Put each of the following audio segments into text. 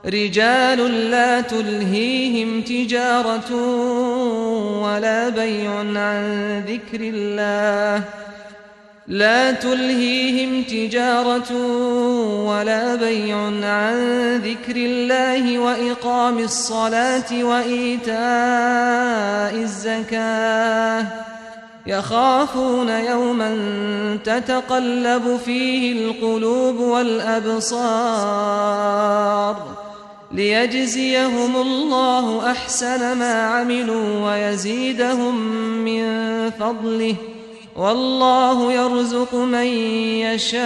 رجال لا تلهيهم تجارة ولا بيع عن ذكر الله لا تلهيهم تجارة ولا بيع عن ذكر الله وإقام الصلاة وإيتاء الزكاة يخافون يوما تتقلب فيه القلوب والأبصار ليجزيهم الله أحسن ما عملوا ويزيدهم من فضله والله يرزق من يشاء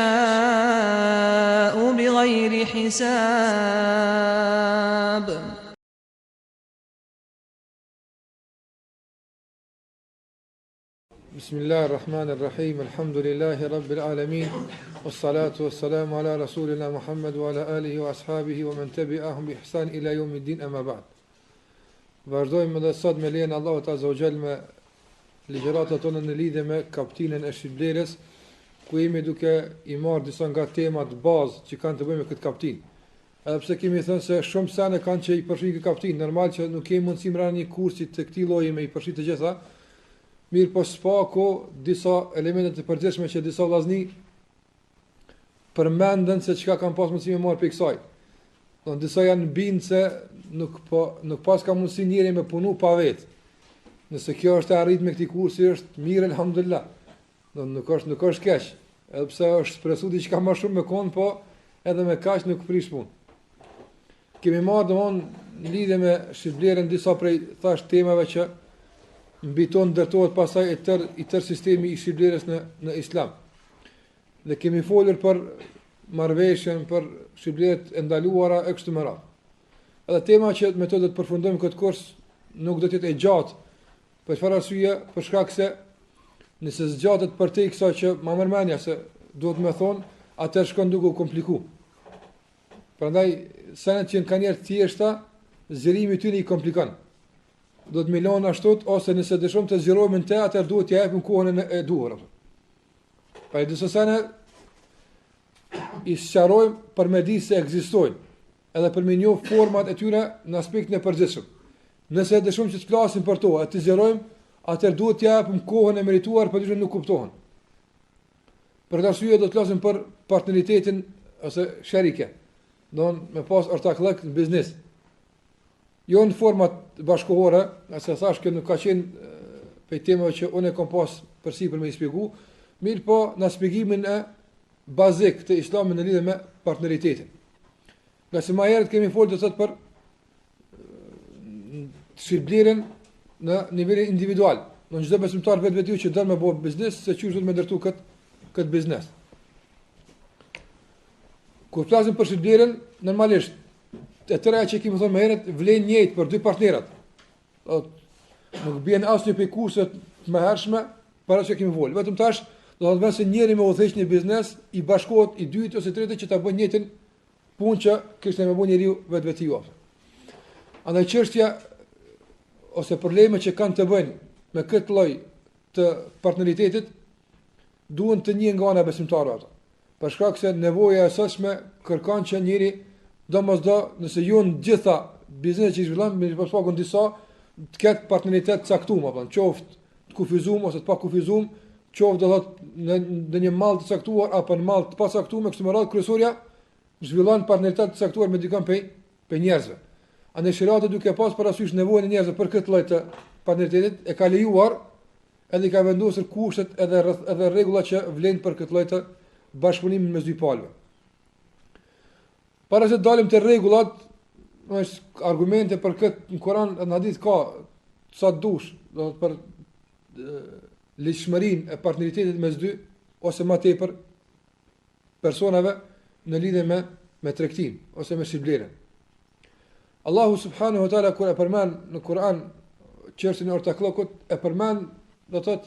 بغير حساب. بسم الله الرحمن الرحيم الحمد لله رب العالمين والصلاة والسلام على رسولنا محمد وعلى آله وأصحابه ومن تبعهم بإحسان إلى يوم الدين أما بعد. Vazhdojmë edhe sot me lejen Allahut Azza wa Jall me ligjëratat tona në lidhje me kaptinën e shitblerës, ku jemi duke i marrë disa nga temat bazë që kanë të bëjnë me këtë kaptinë. Edhe pse kemi thënë se shumë sene kanë që i përfshin këtë kaptinë, normal që nuk kemi mundësi më një kursi të këtij lloji me i përfshi të gjitha. Mirë po s'pako disa elemente të përgjithshme që disa vllazni përmendën se çka kanë pas mundësi me marrë për kësaj. Don disa janë bind se nuk pas ka mundësi njëri me punu pa vetë. Nëse kjo është e arrit me këtij kursi është mirë elhamdulillah. Don nuk është keq. Edhe pse është presu diçka më shumë me kon, po edhe me kaq nuk prish punë. Kemi marrë domon në lidhje me shitblerën disa prej thash temave që mbiton ndërtohet pasaj i tër sistemi i shitblerës në Islam. Dhe kemi folur për marrëveshjen, për shitblerët e ndaluara e kështu me radhë. Edhe tema që me të do të përfundojmë këtë kurs nuk do të jetë e gjatë, për çfarë arsye, për shkak se nëse zgjatet për te kësaj që më mërmenja se duhet me thonë, atëherë shkon duke u kompliku. Prandaj senet që kanë njerë thjeshta, zgjerimi i tyre i komplikon. Do të milon ashtu, ose nëse dëshon të zgjerohemi te, atëherë duhet t'ia japim kohën e duhur. Pa disa sene i sqarojmë për me di se ekzistojnë, edhe për me njoh format e tyre në aspektin e përgjithshëm. Nëse dëshojmë që të flasim për to, e të zgjerojmë, atëherë duhet t'ia japim kohën e merituar, por nuk kuptohen. Për këtë arsye do të flasim për partneritetin ose sharike. Don me pas ortaklëk në biznes. Jo në format bashkëkohore, ase thash që nuk ka qenë për temave që unë kam pas përsipër me i shpjegu, mirë po në shpjegimin e bazik të Islamit në lidhje me partneritetin. Nga se ma herët kemi folë të thot për shitblerjen në nivelin individual. Në çdo besimtar vetë që don me bëj biznes, se çu duhet me ndërtu këtë biznes. Kur flasim për shitblerjen, normalisht e tëra që kemi thonë më herët vlen njëjtë për dy partnerat. Nuk bien asnjë për kurset më hershme para që kemi folë. Vetëm tash do të thonë se njëri me udhëheq një biznes i bashkohet i dytë ose tretë që ta bëjnë njëjtën punë që kishte më bënë njeriu vetvetiu. Andaj çështja ose probleme që kanë të bëjnë me këtë lloj të partneritetit duhen të njihen nga ana besimtarëve ato. Për shkak se nevoja e sotshme kërkon që njëri domosdo nëse ju në gjitha bizneset që zhvillon me pagun disa të ketë partneritet caktuar, apo qoftë të kufizuar ose të pa kufizuar, qoftë do thotë në një mall të caktuar apo në mall të pacaktuar, me kështu me radhë kryesorja zhvillon partneritet të caktuar me dikon pe njerëzve. Andaj shariati duke pas parasysh nevojën e njerëzve për këtë lloj të partneritetit e ka lejuar edhe ka vendosur kushtet edhe rregullat që vlen për këtë lloj të bashkëpunimit mes dy palëve. Para se dalim të rregullat, është argumente për këtë në Kur'an në hadith ka sa dush, do të për lidhshmërinë e partneritetit mes dy ose më tepër personave në lidhje me tregtin ose me shitblerjen. Allahu subhanahu wa taala kur e përmend në Kur'an çështjen e ortaklokut e përmend do thotë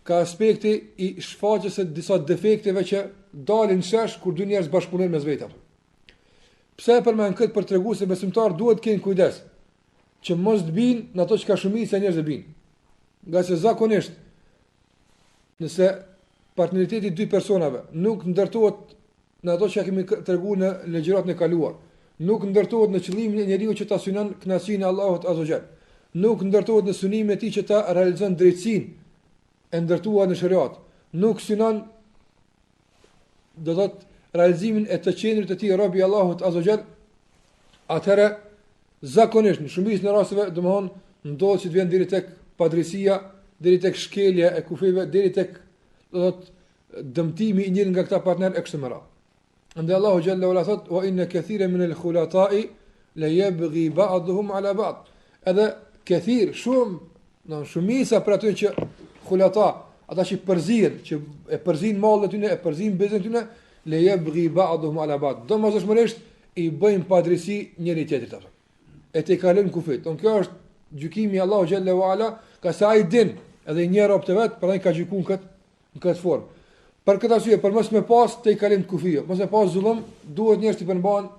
ka aspekti i shfaqjes së disa defekteve që dalin shesh kur dy njerëz bashkëpunojnë mes vetave. Pse e përmend këtë për tregu se besimtar duhet të kenë kujdes që mos të binë në ato që ka shumica e njerëzve binë. Nga se zakonisht nëse partneriteti dy personave nuk ndërtohet në ato që kemi treguar në legjëratën e kaluar. Nuk ndërtohet në qëllimin e njeriu që ta synon kënaqësinë e Allahut azza xal. Nuk ndërtohet në synimin e tij që ta realizon drejtsinë e ndërtuar në shariat. Nuk synon do të thotë realizimin e të qendrit të tij robi Allahut azza xal. Atëherë zakonisht në shumicën e rasteve domthon ndodhet që të vjen deri tek padrejësia, deri tek shkelja e kufive, deri tek do të thotë dëmtimi i njëri nga këta partner e kështu me radhë. Andaj Allahu Jalla wala thot wa inna kathiran min al-khulata'i la yabghi ba'dhum 'ala ba'd. Edhe kathir shumica për ato që khulata, ata që përzihen, që e përzin mallet tyne, e përzin biznesin tyne, la yabghi ba'dhum 'ala ba'd. Domosdoshmërisht i bëjnë padrejsi njëri tjetrit ato. E te kalojnë kufit. Kjo është gjykimi i Allahu Jalla wala, ka sa ai din, edhe një rob të vet, prandaj ka gjykuar në këtë formë. Për këtë arsye, për mos me pas te kalim të kufijë, mos me pas zullum, duhet njerëz të përmban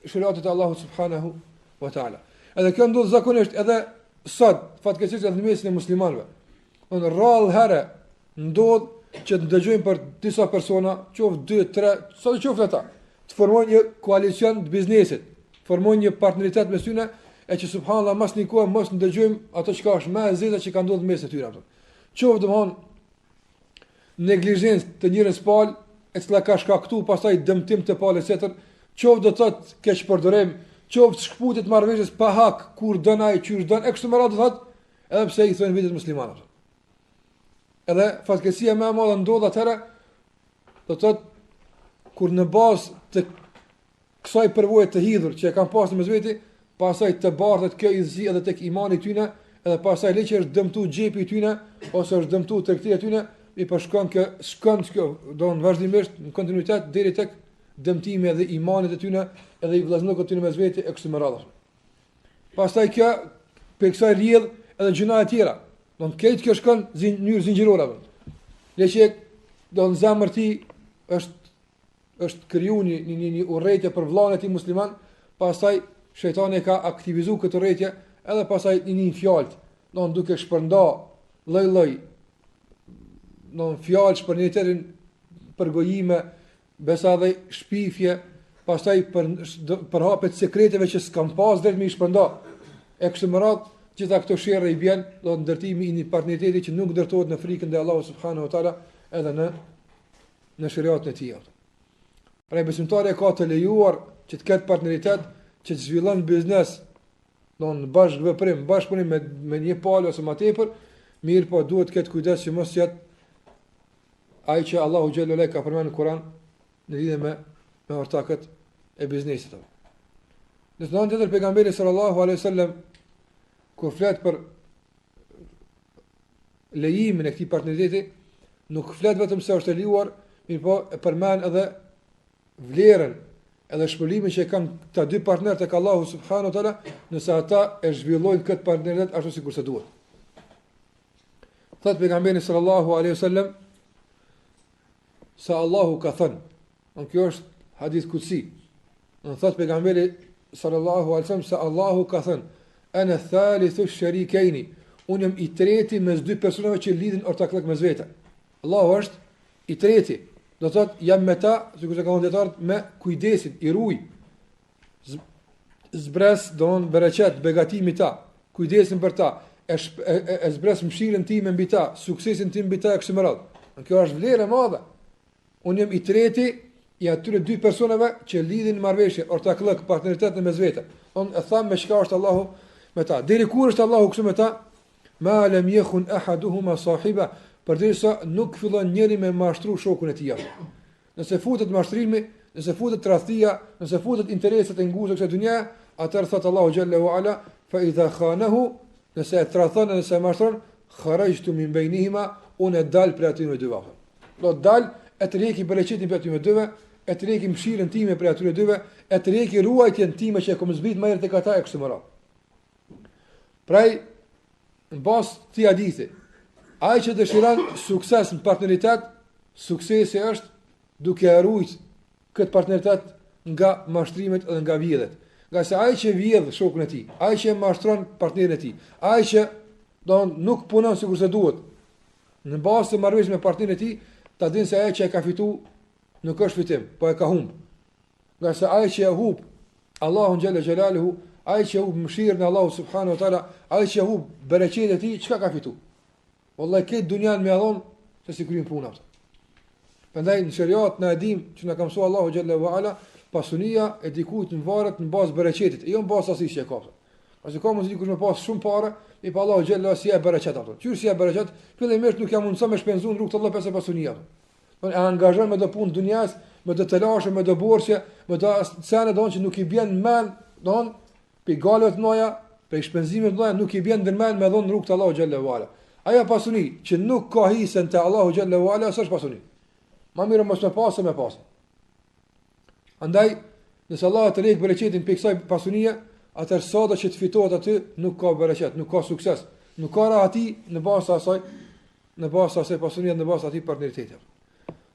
shariatet e Allahut subhanahu wa taala. Edhe kjo ndodh zakonisht edhe sot, fatkeqësisht edhe në mesin e muslimanëve. Në rrallë herë ndodh që të dëgjojmë për disa persona, qoftë 2, 3, sa të qoftë ata, të formojnë një koalicion të biznesit, formojnë një partneritet mes tyre, e që subhanallahu mas nikoj mos ndëgjojmë ato që është më e zeza që ka ndodhur mes tyre ato. Qoftë domthon neglizhencë të njërës palë, e cila ka shkaktuar pastaj dëmtim të palës tjetër, qoftë do të thotë keqpërdorim, qoftë shkputit marrëveshjes pa hak, kur don ai, qysh don, e kështu me radhë do thotë, edhe pse i thonë vitet muslimanët. Edhe fatkeqësia më e madhe ndodh atëherë, do të thotë kur në bazë të kësaj përvoje të hidhur që e kanë pasur mes veti, pastaj të bardhet kjo idhëzi edhe tek imani i tyre, edhe pastaj leqë është dëmtuar xhepi i tyre ose është dëmtuar tregtia e tyre, i përshkon kjo do në vazhdimisht në kontinuitet deri tek dëmtimi edhe imanit e tyre edhe i vllazënokut të tyre mes veti e kështu me radhë. Pastaj kjo për kësaj rrjedh edhe gjëra të tjera. Do të ketë kjo shkon në mënyrë zinxhirore. Leqë do në zemër ti është krijuar një urrëtie për vllahun e tij musliman, pastaj shejtani ka aktivizuar këtë urrëtie edhe pastaj një fjalë, do duke shpërnda lloj-lloj në fjalë për një tjetrin përgojime, besa dhe shpifje, pastaj për hapet sekreteve që s'kam pas drejt me i shpërnda. E kështu me radhë, gjitha këto sherrë i bjen, do ndërtimi i një partneriteti që nuk ndërtohet në frikën e Allahut subhanahu wa taala edhe në shariatin e tij. Pra besimtari ka të lejuar që të ketë partneritet, që të zhvillon biznes, do në bashkëpunim me një palë ose më tepër, mirë po duhet të ketë kujdes që mos jetë ai që Allahu xhallahu ala ka përmendur në Kur'an në lidhje me ortakët e biznesit. Në zonë tjetër pejgamberi sallallahu alaihi wasallam kur flet për lejimin e këtij partneriteti, nuk flet vetëm se është e lejuar, mirë po e përmend edhe vlerën edhe shpëlimin që kanë këta dy partnerë tek Allahu subhanahu wa taala, nëse ata e zhvillojnë këtë partneritet ashtu sikur se duhet. Thot pejgamberi sallallahu alaihi wasallam sa Allahu ka thënë. Kjo është hadith kutsi. Thot pejgamberi sallallahu alaihi wasallam sa Allahu ka thënë: "Ana thalithu ash-sharikaini", unë jam i treti mes dy personave që lidhin ortakllëk mes vete. Allahu është i treti. Do thot jam me ta, sikur se ka thënë dietar, me kujdesin, i ruaj. Zbres don bereqet, begatimi ta, kujdesin për ta, e zbres mëshirën time mbi ta, suksesin tim mbi ta e kështu me radhë. Kjo është vlerë e madhe. Unë jam i treti i atyre dy personave që lidhin marrëveshje, ortakllëk, partneritet në mes vete. Unë e tham me çka është Allahu me ta. Deri kur është Allahu kështu me ta? Ma lam yakhun ahaduhuma sahiba, përderisa nuk fillon njëri me mashtru shokun e tij. Nëse futet mashtrimi, nëse futet tradhtia, nëse futet interesat e ngushta kësaj dynje, atëherë thot Allahu xhallahu ala, fa idha khanahu, nëse e tradhon, nëse e mashtron, kharajtu min bainihima, unë dal për aty me dy vafa. Do dal e të reki bereqetin për aty me dyve, e të reki mëshirën time për aty me dyve, e të reki ruajtjen time që e kom zbrit më herët tek ata e kështu me radhë. Praj në bazë të hadithi, ai që dëshiron sukses në partneritet, suksesi është duke ruajtur këtë partneritet nga mashtrimet dhe nga vjedhjet. Nga se ai që vjedh shokun e tij, ai që mashtron partnerin e tij, ai që nuk punon sikur se duhet, në bazë të marrëveshjes me partnerin e tij, ta dinë se ai që e ka fituar nuk është fitim, po e ka humb. Nga se ai që e humb Allahu xhalla xhelaluhu, ai që e humb mëshirën e Allahu subhanahu wa taala, ai që e humb bereqetin e tij, çka ka fitu? Wallahi këtë dunjan me adhon se si kryen puna. Prandaj në shariat na e dim që na ka mësuar Allahu xhalla wa ala, pasunia e dikujt në varet në bazë bereqetit, jo në bazë asaj që e ka. Pasi ka mund të dikush me pas shumë parë, i pa Allahu xhalla si e bereqet ato. Qysh si e bereqet, fillimisht nuk jam mundson me shpenzuar në rrugt të Allahut pesë pasunia. Don e angazhon me do punë dunjas, me do të lashë, me do borxhe, me do sene don që nuk i bën mend, don pe galët noja, pe shpenzimet noja nuk i bën ndërmend me dhon rrugt të Allahu xhalla wa ala. Aja pasuni që nuk ka hisën te Allahu xhalla wa ala, s'është pasuni. Ma mirë mos me pasë me pasë. Andaj, nëse Allah të lejë bereqetin për kësaj pasunie, atër sada që të fitohet aty nuk ka bereqet, nuk ka sukses, nuk ka rahati në basë asaj pasunie, në basë asaj partneritetit.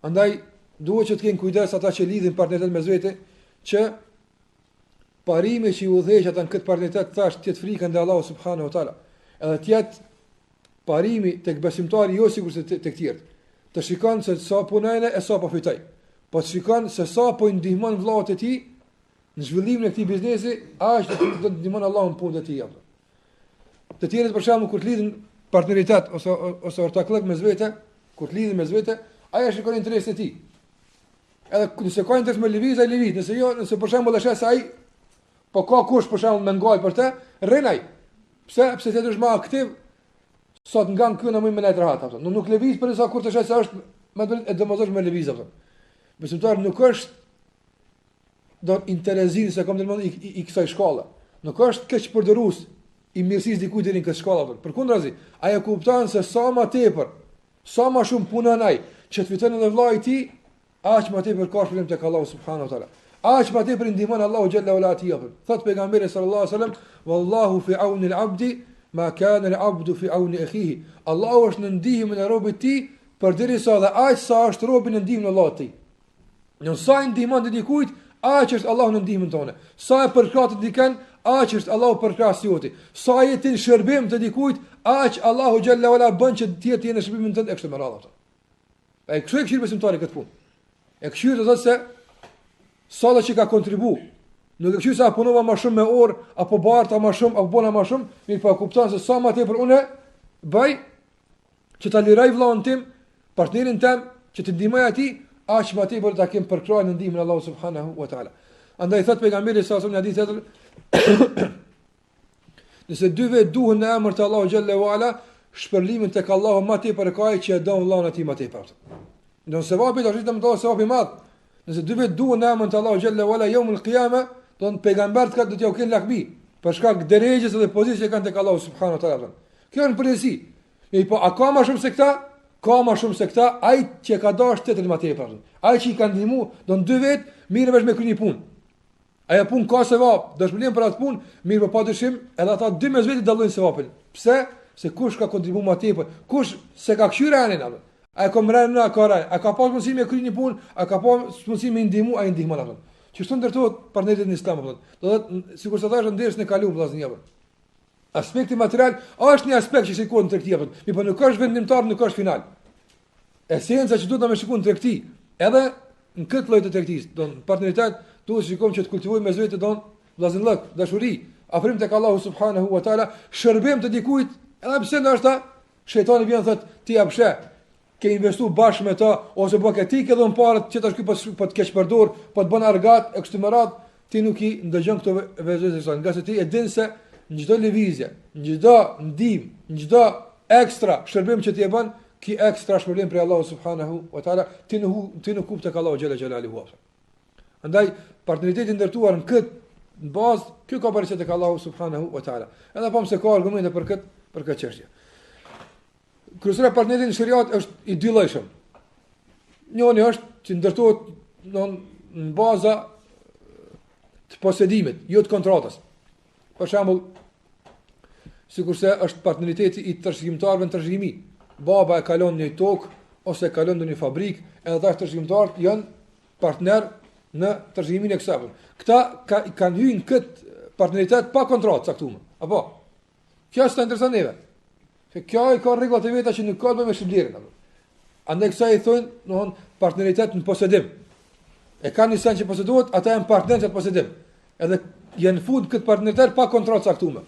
Andaj, duhet që të kenë kujdes ata që lidhin partneritet me zvete, që parimi që i udhëheq ata në këtë partneritet thash të jetë frikën dhe Allahu subhanahu wa taala, edhe të jetë parimi tek besimtari jo sikur se tek tjerë. Të shikon se sa punojnë e sa po fitoj. Po të shikon se sa po i ndihmon vllahut e tij në zhvillimin e këtij biznesi, aq do të ndihmon Allahu në punën e tij. Të tjerët për shembull kur të lidhin partneritet ose ortaklëk me zvete, kur të lidhin me zvete, ai shikon interesin e tij. Edhe nëse ka interes me lëviz, ai lëviz, nëse jo, nëse për shembull është se ai po ka kush për shembull me ngaj për të, rrenaj. Pse ti është më aktiv? Sot nga në këna më me najtë rahat, nuk lëviz për njësa kur të shaj se është me dërit e dëmëzosh me lëviz. Besimtar nuk është do interesin se kom të nëmën i kësaj shkalla. Nuk është keq përdërus i mirësis dikuj dherin këtë shkalla. Për kundrazi, aja kuptan se sa ma tepër, sa ma shumë punën aj, që të fitën edhe vllai i ti, aq ma tepër ka shpëlim tek Allahu subhanahu wa taala. Aq ma tepër ndihmon Allahu xhalla wala ati. Thot pejgamberi sallallahu alaihi wasallam, wallahu fi auni al-abdi ma kana al-abdu fi auni akhihi. Allahu është në ndihmën e robit të tij përderisa dhe aq sa është robi në ndihmën e Allahut të tij. Në sa i ndihmon të dikujt, aq është Allahu në ndihmën tonë. Sa e përkrahet dikën, aq është Allahu përkrahas joti. Sa i tin shërbim të dikujt, aq Allahu xhalla wala bën që të tjerë të jenë në shërbimin tënd e kështu me radhë. Ai kështu e këshir besimtari këtë punë. E këshir të thotë se sa do që ka kontribu. Nuk e këshir se apo punova më shumë me orë, apo barta më shumë, apo bona më shumë, mirë po kupton se sa më tepër unë bëj që ta liroj vllahun tim, partnerin tim, që të ndihmoj atij, aq më tepër ta kem përkrahur në ndihmën e Allahut subhanahu wa taala. Andaj thot pejgamberi sa në hadith tjetër, nëse dy vetë duhen në emër të Allahu xhalla wa ala, shpërlimin tek Allahu më tepër ka ai që e don vllahun atij më tepër. Nëse vapi do të thotë më të sevapi madh. Nëse dy vetë duhen në emër të Allahu xhalla wa ala yawm al-qiyamah, don pejgambert ka do t'ju kenë lakmi për shkak drejtës dhe pozitës që kanë tek Allahu subhanahu wa taala. Kjo është përgjithësi. E po a ka më shumë se këta? Ka më shumë se këta, ai që ka dash tetën më tepër. Ai që i kanë ndihmu, don dy vet mirë vesh me kryeni punë. Aja punë ka sevap, dëshpërim për atë punë, mirë po padyshim, edhe ata 12 vjet dallojnë sevapin. Pse? Se kush ka kontribuar më tepër, kush se ka kthyer anin atë. Ai ka mërë në akora, ai ka pas mundësi me kryeni punë, ai ka pas mundësi me ndihmu, ai ndihmon atë. Që çto ndërtohet partnerit në Islam, do thotë, sikur të thash ndërsa ne kalum vllaznia. Aspekti material është një aspekt që shikohet në tregti, mirë po nuk është vendimtar, nuk është final. Esenca që duhet ta më shikojmë në tregti, edhe në këtë lloj të tregtisë, do partneritet, duhet të shikojmë që të kultivojmë mes vetë don vllazëllëk, dashuri, afrim tek Allahu subhanahu wa taala, shërbim të dikujt, edhe pse ndoshta shejtani vjen thotë ti ja pshe, ke investuar bashkë me ta ose bëk ti ke dhënë parë që tash ky po të keq përdor, po të bën argat e kështu me radh, ti nuk i ndëgjon këto vezëse, nga se ti e din se në çdo lëvizje, në çdo ndihmë, në çdo ekstra shërbim që ti e bën, ki ekstra shpërblim për Allahu subhanahu wa taala, ti nuk kupton tek Allahu xhela xhelaluhu. Andaj partneriteti ndërtuar në këtë bazë, ky ka bërë tek Allahu subhanahu wa taala. Edhe po se ka argumente për këtë çështje. Kryesore partneriteti në shariat është i dy llojshëm. Njëri është që ndërtohet në baza të posedimit, jo të kontratës. Për shembull, sikurse është partneriteti i trashëgimtarëve në trashëgimi. Baba e kalon në një tokë ose kalon në një fabrikë, edhe ata trashëgimtarët janë partner në trashëgimin e kësaj. Këta kanë hyrë në këtë partneritet pa kontratë caktuar. Apo? Kjo është interesante neve. Se kjo i ka rregullat e veta që nuk ka të bëjë me shpëlirjen. Andaj kësaj i thonë, partneritet në posedim. E kanë një sen që posedohet, ata janë partnerë që të posedim. Edhe janë fut këtë partneritet pa kontratë caktuar.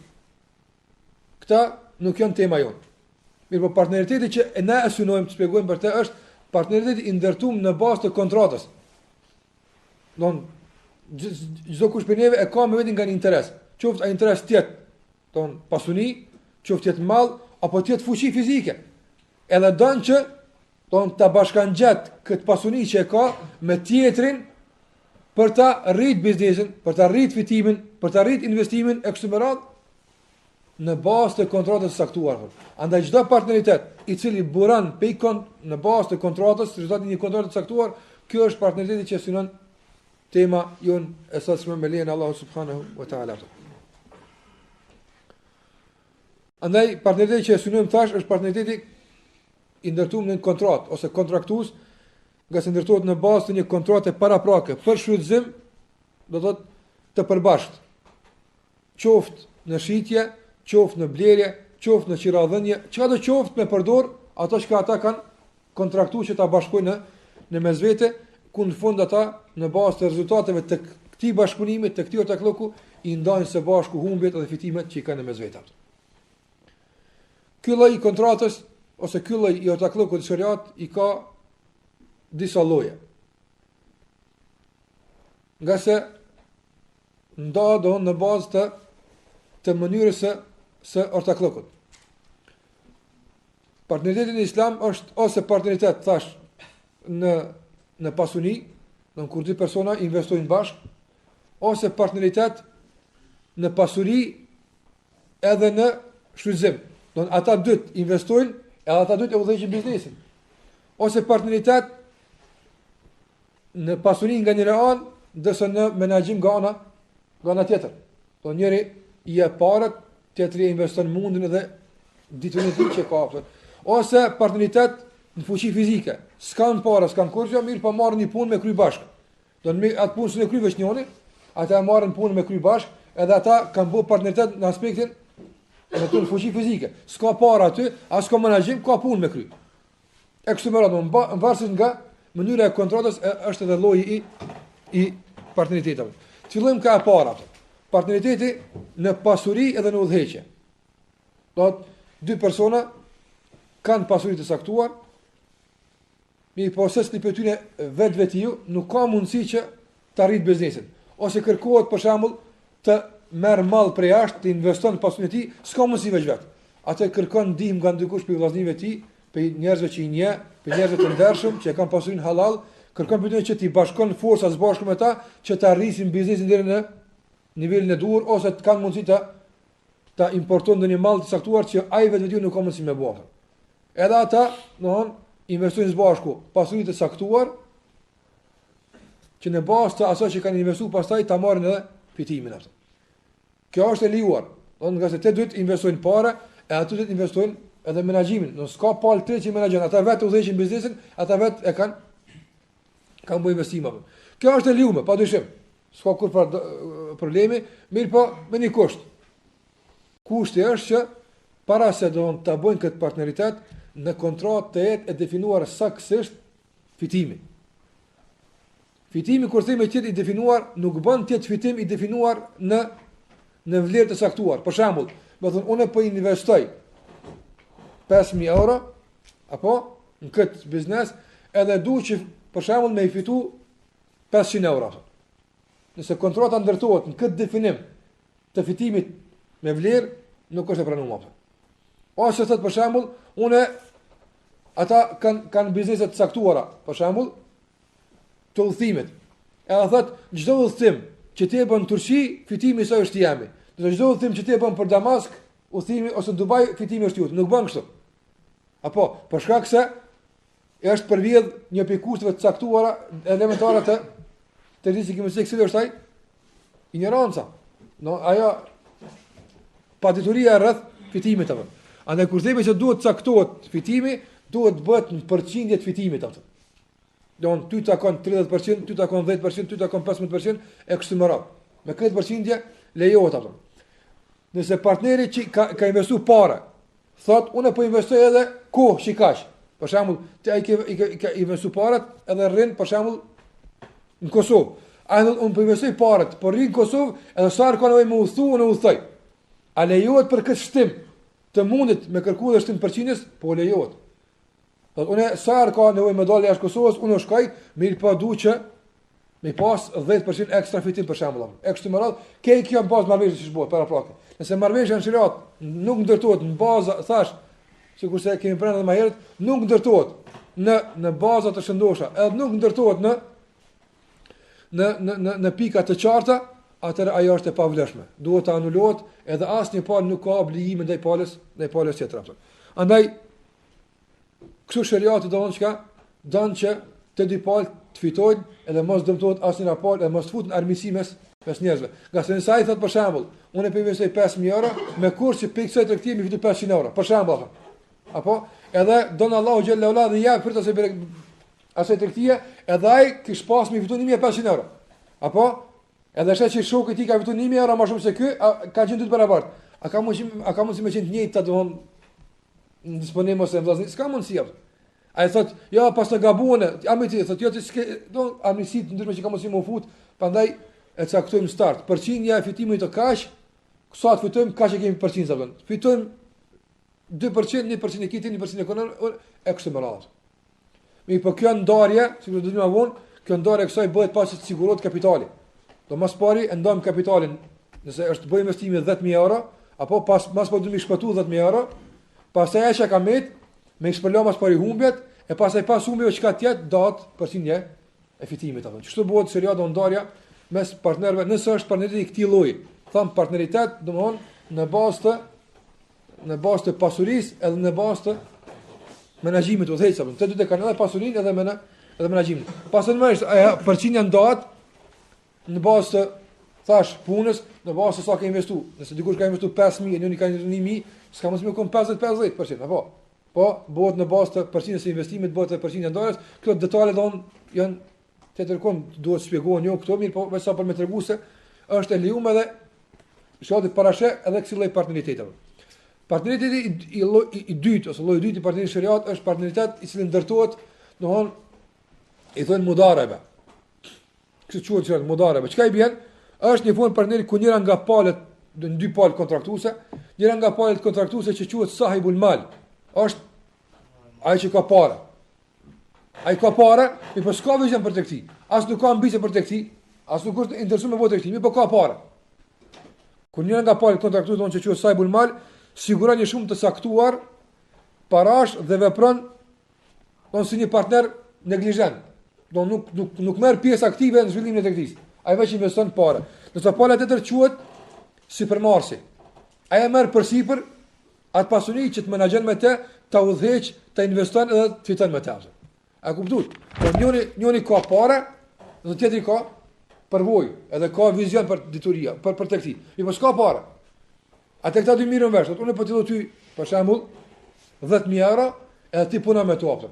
Këta nuk janë tema jonë. Mirë, po partneriteti që ne e synojmë të shpjegojmë për të është partneriteti i ndërtuar në bazë të kontratës. Don çdo kush për neve e ka me vetin nga një interes. Qoftë ai interes tjetë, don pasuni, qoftë tjetë mall apo tjetë fuqi fizike. Edhe don që don ta bashkangjet këtë pasuni që e ka me tjetrin për ta rrit biznesin, për ta rrit fitimin, për ta rrit investimin e kështu me radhë në bazë të kontratës së saktuar. Andaj çdo partneritet i cili buron në bazë të kontratës, rezultati i një kontrate të saktuar, kjo është partneriteti që synon tema jon e sotshme me lejen e Allahut subhanahu wa taala. Andaj partneriteti që synojmë tash është partneriteti i ndërtuar në kontratë ose kontraktues, nga se ndërtohet në bazë të një kontrate paraprake për shfrytëzim, do thotë të përbashkët. Qoftë në shitje, qoftë në blerje, qoftë në qiradhënie, çka do qoftë me përdor ato që ata kanë kontraktuar që ta bashkojnë në mesvete, ku në fund ata në bazë të rezultateve të këtij bashkëpunimi, të këtij ortakllëku, i ndajnë së bashku humbjet dhe fitimet që i kanë në mesvete. Ky lloj kontratës ose ky lloj i ortakllëkut të shariat i ka disa lloje. Nga se ndahet në bazë të mënyrës së ortakllëkut. Partneriteti në Islam është ose partneritet thash në pasuni, në kur dy persona investojnë bashkë, ose partneritet në pasuri edhe në shfrytëzim. Do ata dy investojnë, edhe ata dy e udhëheqin biznesin. Ose partneritet në pasuri nga njëra anë, ndërsa në menaxhim nga ana tjetër. Do njëri i jep parat, tjetri investon mundin edhe ditën e tij që ka. Ose partneritet në fuqi fizike. S'kan para, s'kan kurrë, mirë po marrin një punë me kry bashkë. Do në atë punën e kry veç njëri, ata marrin punën me kry bashkë, edhe ata kanë bërë partneritet në aspektin e në fuqi fizike. S'ka para aty, as ka menaxhim, ka punë me kry. E kështu me radhë, në varësisht nga mënyra e kontratës është edhe lloji i partneritetit. Fillojmë ka e para. Partneriteti në pasuri edhe në udhëheqje. Do dy persona kanë pasuri të saktuar, mi poses në pëtyne vetë nuk ka mundësi që të arrit biznesin. Ose kërkohet për shembull të merr mall prej jashtë, të investon në pasurinë e tij, s'ka mundësi veç vet. Atë kërkon ndihmë nga dikush për vllaznive të tij, për njerëzve që i njeh, për njerëzve të ndershëm që kanë pasurinë halal, kërkon pyetjen që ti bashkon forca së bashku me ta që të arrisin biznesin deri në nivelin e duhur ose të kanë mundësi ta importojnë ndonjë mall të saktuar që ai vetë nuk ka mundësi me bëu. Edhe ata, domthon, investojnë së bashku pasurinë të saktuar që në bazë të asaj që kanë investuar pastaj ta marrin edhe fitimin atë. Kjo është e lejuar. Domthon, nga se të dy investojnë parë, e ato dy investojnë edhe menaxhimin. Nuk ka palë tre që menaxhon, ata vetë udhëheqin biznesin, ata vetë e kanë bëu investim apo. Kjo është e lejuar, padyshim. S'ka kur problemi, mirë po me një kusht. Kushti është që para se do të bëjnë këtë partneritet, në kontratë të jetë e definuar saktësisht fitimi. Fitimi kur themi të jetë i definuar, nuk bën të jetë fitim i definuar në vlerë të saktuar. Për shembull, do thonë unë po investoj 5.000 euro apo në këtë biznes, edhe dua që për shembull me i fitu 500 euro. Nëse kontrata ndërtohet në këtë definim të fitimit me vlerë, nuk është e pranuar. Ose thot për shembull, ata kanë biznese të caktuara, për shembull, të udhëtimit. Edhe thot, çdo udhëtim që ti e bën në Turqi, fitimi i saj është i jemi. Do çdo udhëtim që ti e bën për Damask, udhëtimi ose në Dubai, fitimi është i jut. Nuk bën kështu. Apo, për shkak se është përvjedh një pikë kushteve të caktuara elementare të rrezikimit seksual është ai ignoranca. No, ajo padituria rreth fitimit apo. Andaj kur themi se duhet caktohet fitimi, duhet bëhet në përqindje të fitimit atë. Don ty takon 30%, ty takon 10%, ty takon 15% e kështu me radhë. Me këtë përqindje lejohet atë. Nëse partneri që ka investuar parë, thot unë po investoj edhe kohë që kaq. Për shembull, ti ai ke investuar parat edhe rrin për shembull në Kosovë. Ai thotë unë po investoj parat, po rri në Kosovë, edhe sa ka nevojë më udhthu, unë udhtoj. A lejohet për këtë shtim të mundit me kërku dhe shtim përqinjes? Po lejohet. Thotë unë sa ka nevojë më dalë jashtë Kosovës, unë shkoj, mirë po du që me pas 10% ekstra fitim për shembull. Ekse më radh, kjo në bazë marrëveshjes që bëhet para prakë. Nëse marrëveshja në shariat nuk ndërtohet në bazë, thash, sikur se kemi pranë edhe më herët, nuk ndërtohet në baza të shëndosha, edhe nuk ndërtohet në pika të qarta, atëherë ajo është e pavlefshme. Duhet të anulohet, edhe asnjë palë nuk ka obligim ndaj palës tjetër. Andaj kështu shariati don që të dy palë të fitojnë, edhe mos dëmtohet asnjëra palë, edhe mos futen armiqësi mes njerëzve. Nga sa i thot për shembull, unë po investoj 5000 euro, me kurse që piksoj tregti mi fitu 500 euro, për shembull. Apo edhe don Allahu xhalla ualla dhe ja për të asaj tregtia, edhe ai kish pas mi fitu 1500 euro. Apo edhe është që shoku i tij ka fitu 1000 euro më shumë se ky, ka qenë dy të barabartë. A ka mundsi me qenë të njëjtë domthon disponim ose vllazni, s'ka mundsi apo. Ai thot, ja pas të gabuane, amiti thot, jo ti s'ke, do amisi të ndryshme që ka mos i më fut, prandaj e caktojmë start. Përqindja e fitimit të kaq, sa të fitojmë kaq e kemi përqind apo. Fitojmë 2%, 1% e kitin, 1% e konon, e kështu me radhë. Mi po kjo ndarje, sikur do të më vonë, kjo ndarje kësaj bëhet pasi të sigurohet kapitali. Do mos pari e ndajmë kapitalin, nëse është bëj investimi 10000 euro, apo mas po do më shpëtu 10000 euro, pastaj ajo që ka me shpërlo mas pari humbjet, e pasaj pas humbjeve që ka tjetë, datë përqindje e fitimit. Qështu bëhet seriat do ndarja mes partnerve, nëse është partnerit i këtij lloji. Tham partneritet, domthonë në bazë të pasurisë edhe në bazë të menaxhimit të udhëheqjes. Të dy të kanë edhe pasurinë edhe menaxhimin. Pastaj përqindja ndahet në bazë të thash punës, në bazë të sa ka investuar. Nëse dikush ka investuar 5000, njëri ka investuar 1000, s'ka mundësi me kon 50%, apo po bëhet në bazë të përqindjes së investimit, bëhet të përqindja ndarjes. Këto detale janë tjetërkon duhet shpjegohen jo këto mirë, po vetë sa për me tregu se është e lejuar edhe shoqëti parashe edhe kësaj lloj partneriteti. Partneriteti i dytë ose lloji i dytë i partnerit shariat është partneritet i cili ndërtohet, domthonë i thonë mudarebe. Kështu quhet mudarebe. Çka i bën? Është një formë partneri ku njëra nga palët, dy palë kontraktuese, njëra nga palët kontraktuese që quhet sahibul mal, është ai që ka para. Ai ka para, mi po s'ka vizën për tregti. As nuk ka ambicie për tregti, as nuk është interesuar me votë tregti, mi po ka para. Kur njëra nga palët kontraktuese donë që quhet sahibul mal, siguron një shumë të saktuar parash dhe vepron si një partner neglizhent. Do nuk merr pjesë aktive në zhvillimin e tregtisë. Ai vetëm investon para. Nëse pala tjetër quhet sipërmarrësi. Ai e merr përsipër atë pasuri që të menaxhon me të, ta udhëheq, ta investon edhe të fiton me të. A kuptuat? Po njëri ka para, dhe tjetri ka përvojë, edhe ka vizion për dituria, për tregti. Mi po s'ka para. Atë këta dy mirën vesh, unë po t'i do ty, për shembull, 10000 euro, edhe ti punon me to apo.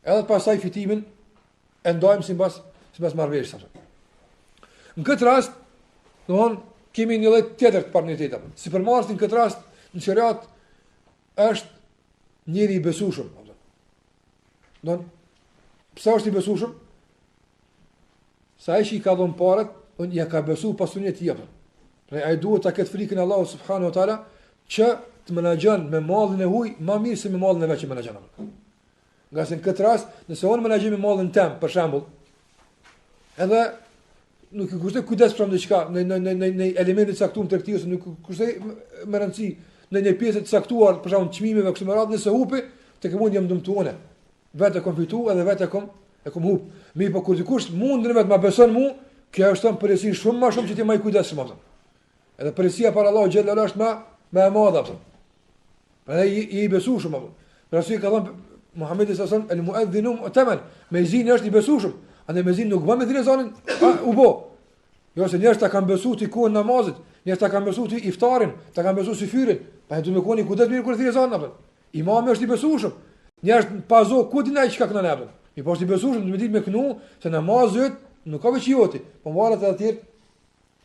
Edhe pastaj fitimin e ndajmë sipas marrëveshjes. Në këtë rast, kemi një lloj tjetër të partneritetit. Sipërmarrësi në këtë rast në shariat është njëri i besueshëm. Pse është i besueshëm? Sa ai që i ka dhënë parat, unë ja ka besuar pasurinë e tij. Pra ai duhet ta ketë frikën e Allahut subhanahu wa taala që të menaxhon me mallin e huaj më mirë se me mallin e vet që menaxhon. Nga se në këtë rast, nëse unë menaxhoj me mallin tim, për shembull, edhe nuk e kushtoj kujdes për diçka në elemente të caktuar të tregtisë, nuk kushtoj me rëndësi në një pjesë të caktuar, për shembull çmimeve kështu me radhë, nëse hupi, tek mund jam dëmtuar. Vetë kom fituar edhe vetë e kom hub. Mirë, po kur dikush mundën vetë ma beson mua, kjo është një përgjegjësi shumë më shumë që ti më kujdesshëm atë. Edhe përgjegjësia para Allahut xhallahu është më e madhe atë. Prandaj i besueshëm atë. Rasul ka thënë Muhamedi sallallahu alaihi wasallam el-mu'adhdhinu mu'taman, mezini është i besueshëm. Andaj mezini nuk bën me dhirezanin, u bë. Jo se njerëzit ta kanë besuar ti ku namazit, njerëzit ta kanë besuar ti iftarin, ta kanë besuar si fyrin, pa do të më koni kujdes mirë kur dhirezon atë. Imami është i besueshëm. Njerëz pazo ku dinaj çka kanë atë. I poshtë i besueshëm do të ditë me kënu se namazi nuk ka veç joti, po varet edhe tjetër.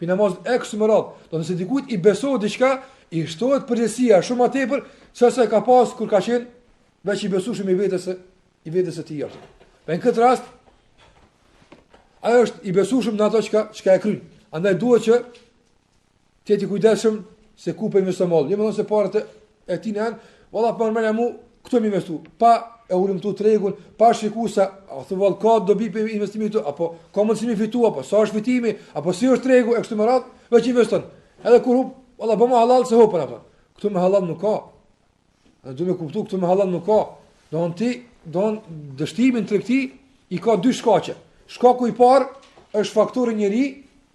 Pi namaz eksumerat. Do nëse dikujt i besohet diçka, i shtohet përgjegjësia shumë më tepër se sa ka pas kur ka qenë veç i besueshëm i vetes së tij. Në këtë rast Ai është i besueshëm në ato çka e kryen. Andaj duhet që të jeti kujdesshëm se ku po investon mollë. Jo më thon se parat e tij janë, valla po më mu këtu më investu. Pa e ulëm tu tregun, pa shikuar se a thuvall ka dobi për investimin këtu apo ka mundësi mi fitu apo sa është fitimi apo si është tregu e kështu me radhë, veç investon. Edhe kur hub, valla bëma halal se hopën apo. Këtu me halal nuk ka. Do me kuptu këtu me halal nuk ka. Don dështimin tregti i ka dy shkaqe. Shkaku i parë është faktori njeri,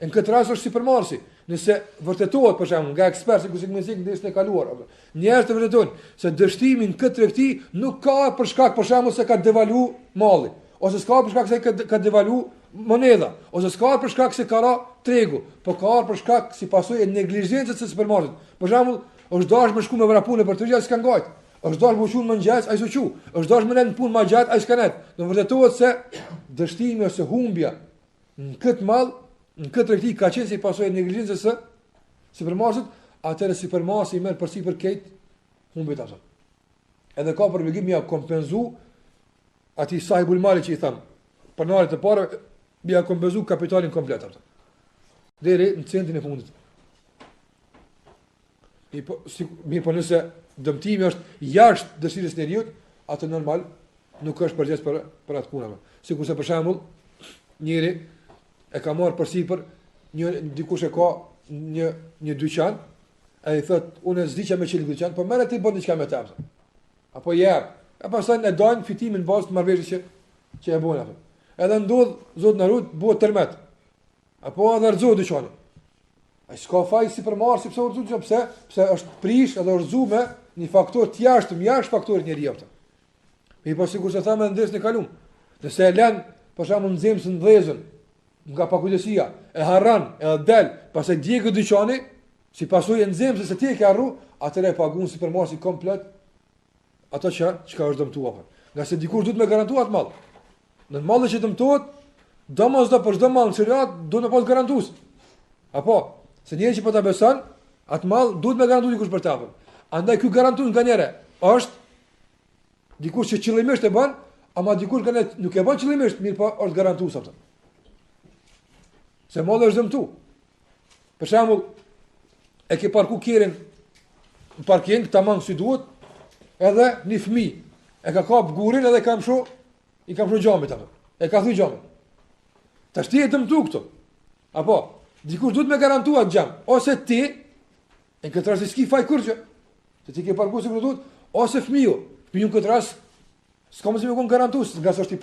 në këtë rast është supermarsi. Nëse vërtetohet për shembull nga ekspertë ku sikmësik ndeshën e kaluar, njerëz të vërtetojnë se dështimi në këtë tregti nuk ka për shkak për shembull se ka devalu malli, ose s'ka për shkak se ka devalu monedha, ose s'ka për shkak se ka ra tregu, por ka për shkak si pasojë e neglizhencës së supermarketit. Për shembull, është dashur me shku me vrapune për të gjë s'ka ngajt. Është dashur me ushun më ngjajs ai s'u. Është dashur me lënë punë më gjatë ai s'ka net. Do vërtetohet se dështimi ose humbja në këtë mall në këtë tregti ka qenë si pasojë e neglizhencës së supermarketit, atëherë supermarketi merr përsipër këtë humbjet ato. Edhe ka për obligim ja kompenzu atij sahibul mali që i tham, pronarit të parë ja kompenzu kapitalin komplet ato. Deri në centin e fundit. Mi po nëse dëmtimi është jashtë dëshirës së njeriu, atë normal nuk është përgjegjës për atë punë. Sikurse për shembull, njëri e ka marrë përsipër dikush e ka një dyqan, ai thot unë s'di çka më çel dyqan, po merret ti bën diçka me ta. Apo jep. E pastaj e dojnë fitimin bazë të marrëveshjes që e bën atë. Edhe ndodh zot na rut bëhet tërmet. Apo edhe rrezo dyqanin. Ai s'ka faj si për marrë, si pse urzu, pse është prish edhe urzu me një faktor të jashtëm, jashtë faktorit njeriu atë. Mi po sigurisht e thamë ndesën e kalum. Nëse e lën për shembull nxemsën dhezën nga pakujdesia, e harran, e del, pastaj djegë dyqani, si pasojë e nxemsës se ti e ke harru, atëre e pagun supermarketi komplet ato çka është dëmtuar. Nga se dikush duhet me garantuar atë mall. Në malli që dëmtohet, domosdoshmë për çdo mall çelat duhet të pas garantues. Apo, se njëri që po ta beson, atë mall duhet me garantuar dikush për ta. Andaj ky garantues nganjëre është dikush që qëllimisht e bën, ama dikush që nuk e bën qëllimisht, mirë po është garantues atë. Se malli është dëmtu. Për shembull, e ke parku kerrin në parking tamam si duhet, edhe një fëmijë e ka kap gurin edhe i ka mshu xhamit apo. E ka thuj xhamit. Tash ti e dëmtu këtu. Apo, dikush duhet me garantua xham, ose ti në këtë rast s'ki faj kurrë. Se ti ke parku si duhet, ose fëmiu. Fëmiu në këtë rast s'ka mundësi me kon garantues, nga sa është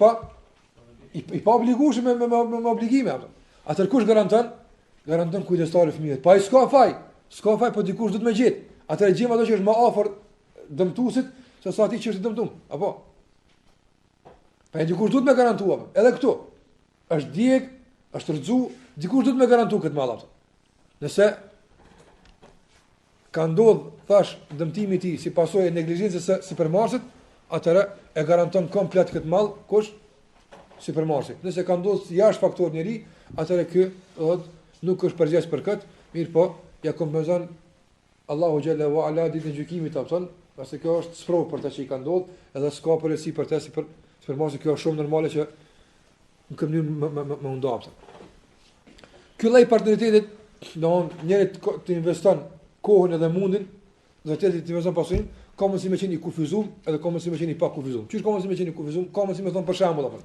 i pa obligueshëm me obligime apo. Atër kush garanton? Garanton kujdestari i fëmijës. Pa i s'ka faj, po dikush duhet me gjet. Atëherë gjejmë ato që është më afër dëmtuesit se sa ti që është dëmtuar. Apo. Pa dikush duhet me garantua. Edhe këtu është djeg, është rrxu, dikush duhet me garantu këtë mall ato. Nëse ka ndodh thash dëmtimi i tij si pasojë e neglizhencës së supermarketit, atëherë e garanton komplet këtë mall kush? Supermarketi. Nëse ka ndodhur jashtë faktor njëri, atëherë ky nuk është përgjegjës për këtë, mirë po ja kompenzon Allahu xhalla wa ala ditën e gjykimit apo, pasi kjo është sprovë për të që i ka ndodhur, edhe s'ka përgjegjësi për të si për supermarketi, kjo është shumë normale që në këtë mënyrë më ndopta. Ky lloj partneritetit, domthonë njëri të investon kohën edhe mundin, dhe tjetri të investon pasurinë, ka mundësi me qenë i kufizuar, edhe ka mundësi me qenë i pa kufizuar. Çish ka mundësi me qenë i kufizuar, ka mundësi me thon për shembull apo.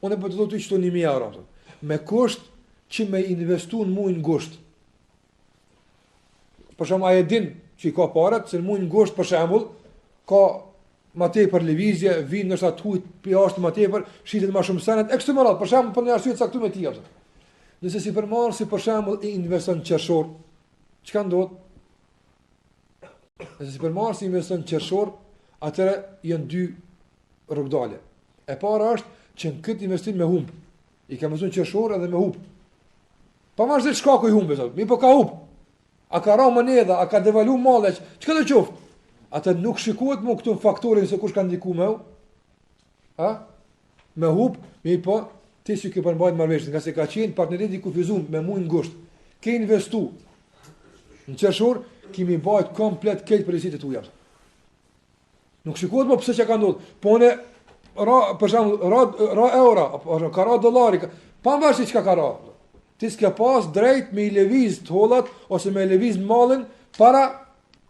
Unë po të thotë çto 1000 euro apo. Me kusht që me investu në muin ngusht. Për shembull, ai e din që i ka parat, se në muin ngusht për shembull ka më tepër lëvizje, vin ndoshta tujt jashtë më tepër, shitet më shumë senet ekstremal, për shembull për një arsye të caktuar me tij apo. Nëse si për shembull i investon qershor, çka ndodh? Nëse si i investon qershor, atëra janë dy rrugdalë. E para është që në këtë investim me humb. I ka mësuar qershor edhe me humb. Pavarësisht shkaku i humbes, mi po ka humb. A ka ra monedha, a ka devalu malli, çka do qoftë? Atë nuk shikohet më këtu faktorin se kush ka ndikuar më. Ha? Me humb, mi po ti si ke përmbajtur marrëveshje, nga se ka qenë partneri i kufizuar me muin ngusht. Ke investu në qershor, kimi bajt komplet këtë përgjegjësitë tuaja. Nuk shikohet më pse çka ka ndodhur. Po ne për shembull ra euro apo ka ra dollari, pavarësisht çka ka rënë. Ti s'ke pas drejt me I lëviz të hollat ose me lëviz mallin para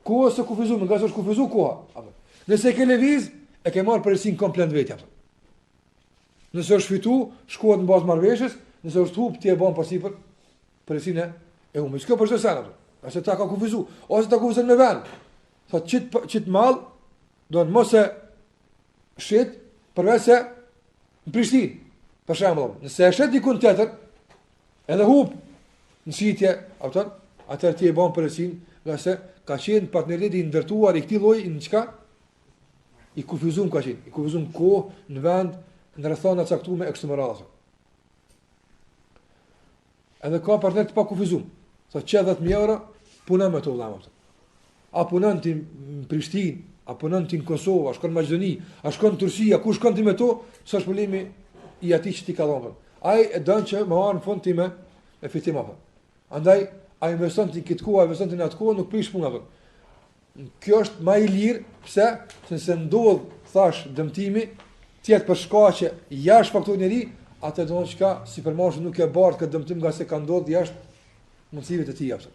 kohës së kufizimit, nga sa është kufizuar koha. Nëse ke lëviz, e ke marrë përgjegjësinë komplet vetë. Nëse është fitu, shkohet në bazë marrëveshjes, nëse është hub, ti e bën përsipër përgjegjësinë e humbjes. Kjo për çdo sana. Ase ta ka kufizuar, ose ta kufizon me vend. Thotë çit mall, do të mos e shit përveç se në Prishtinë. Për shembull, nëse e shet dikun tjetër, edhe hub në shitje, atëherë ti e bën përgjegjësinë, nga se ka qenë partneriteti I ndërtuar I këtij lloji në çka? I kufizuar ka qenë, I kufizuar kohë në vend, në rrethana të caktuara e kështu me radhë. Edhe ka partner të pa kufizuar. Thotë që 10.000 euro punon me to vëllai. A punon ti në Prishtinë, a punon ti në Kosovë, a shkon në Maqedoni, a shkon në Turqi, a ku shkon ti me to, s'është problemi I atij që ti ka dhënë. Ai e don që më marr në fund ti me fitim apo. Andaj ai investon ti këtë kohë, investon ti në atë kohë, nuk prish punën. Kjo është më I lirë, pse? Sepse ndodh, thash, dëmtimi, tjetë për shkaqe jashtë faktorinëri, atë do të çka si përmashë nuk e bardh këtë dëmtim nga se ka ndodhur jashtë mundësive të tij apo.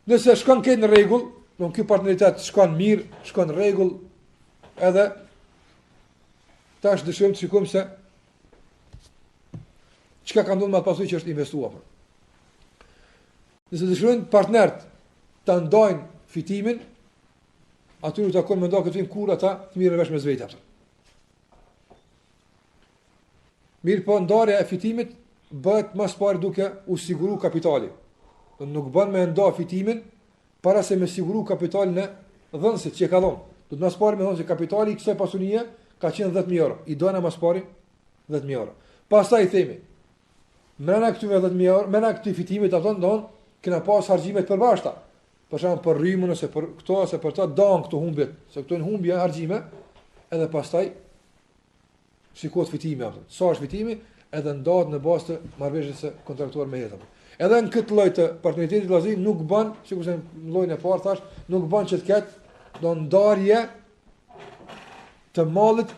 Nëse shkon këtë në rregull, don ky partneritet shkon mirë, shkon në rregull, edhe tash dëshirojmë të shikojmë se çka ka ndodhur me atë pasojë që është investuar. Nëse dëshirojnë partnerët ta ndajnë fitimin, aty ta kanë menduar këtë kur ata të mirën vesh me vetë atë. Mirë po ndarja e fitimit bëhet më së pari duke u siguru kapitali. Nuk bën me nda fitimin para se me siguru kapitalin e dhënësit që e ka dhënë. Do të më së pari me thonë se kapitali I kësaj pasunie ka qenë 10.000 euro. I dona më së pari 10.000 euro. Pastaj themi, mrena këtyre 10.000 euro, mrena këtij fitimit ato ndon kena pas harxime të përbashkëta. Për shembull për rrymën ose për këto ose për ta dan këto humbjet, se këto janë humbje harxime, edhe pastaj shikohet fitimi atë. Sa është fitimi, edhe ndahet në bazë të marrëveshjes së kontraktuar me jetën. Edhe në këtë lloj të partneritetit vëllazëri nuk bën, sikurse në llojin e parë thash, nuk bën që të ketë do ndarje të mallit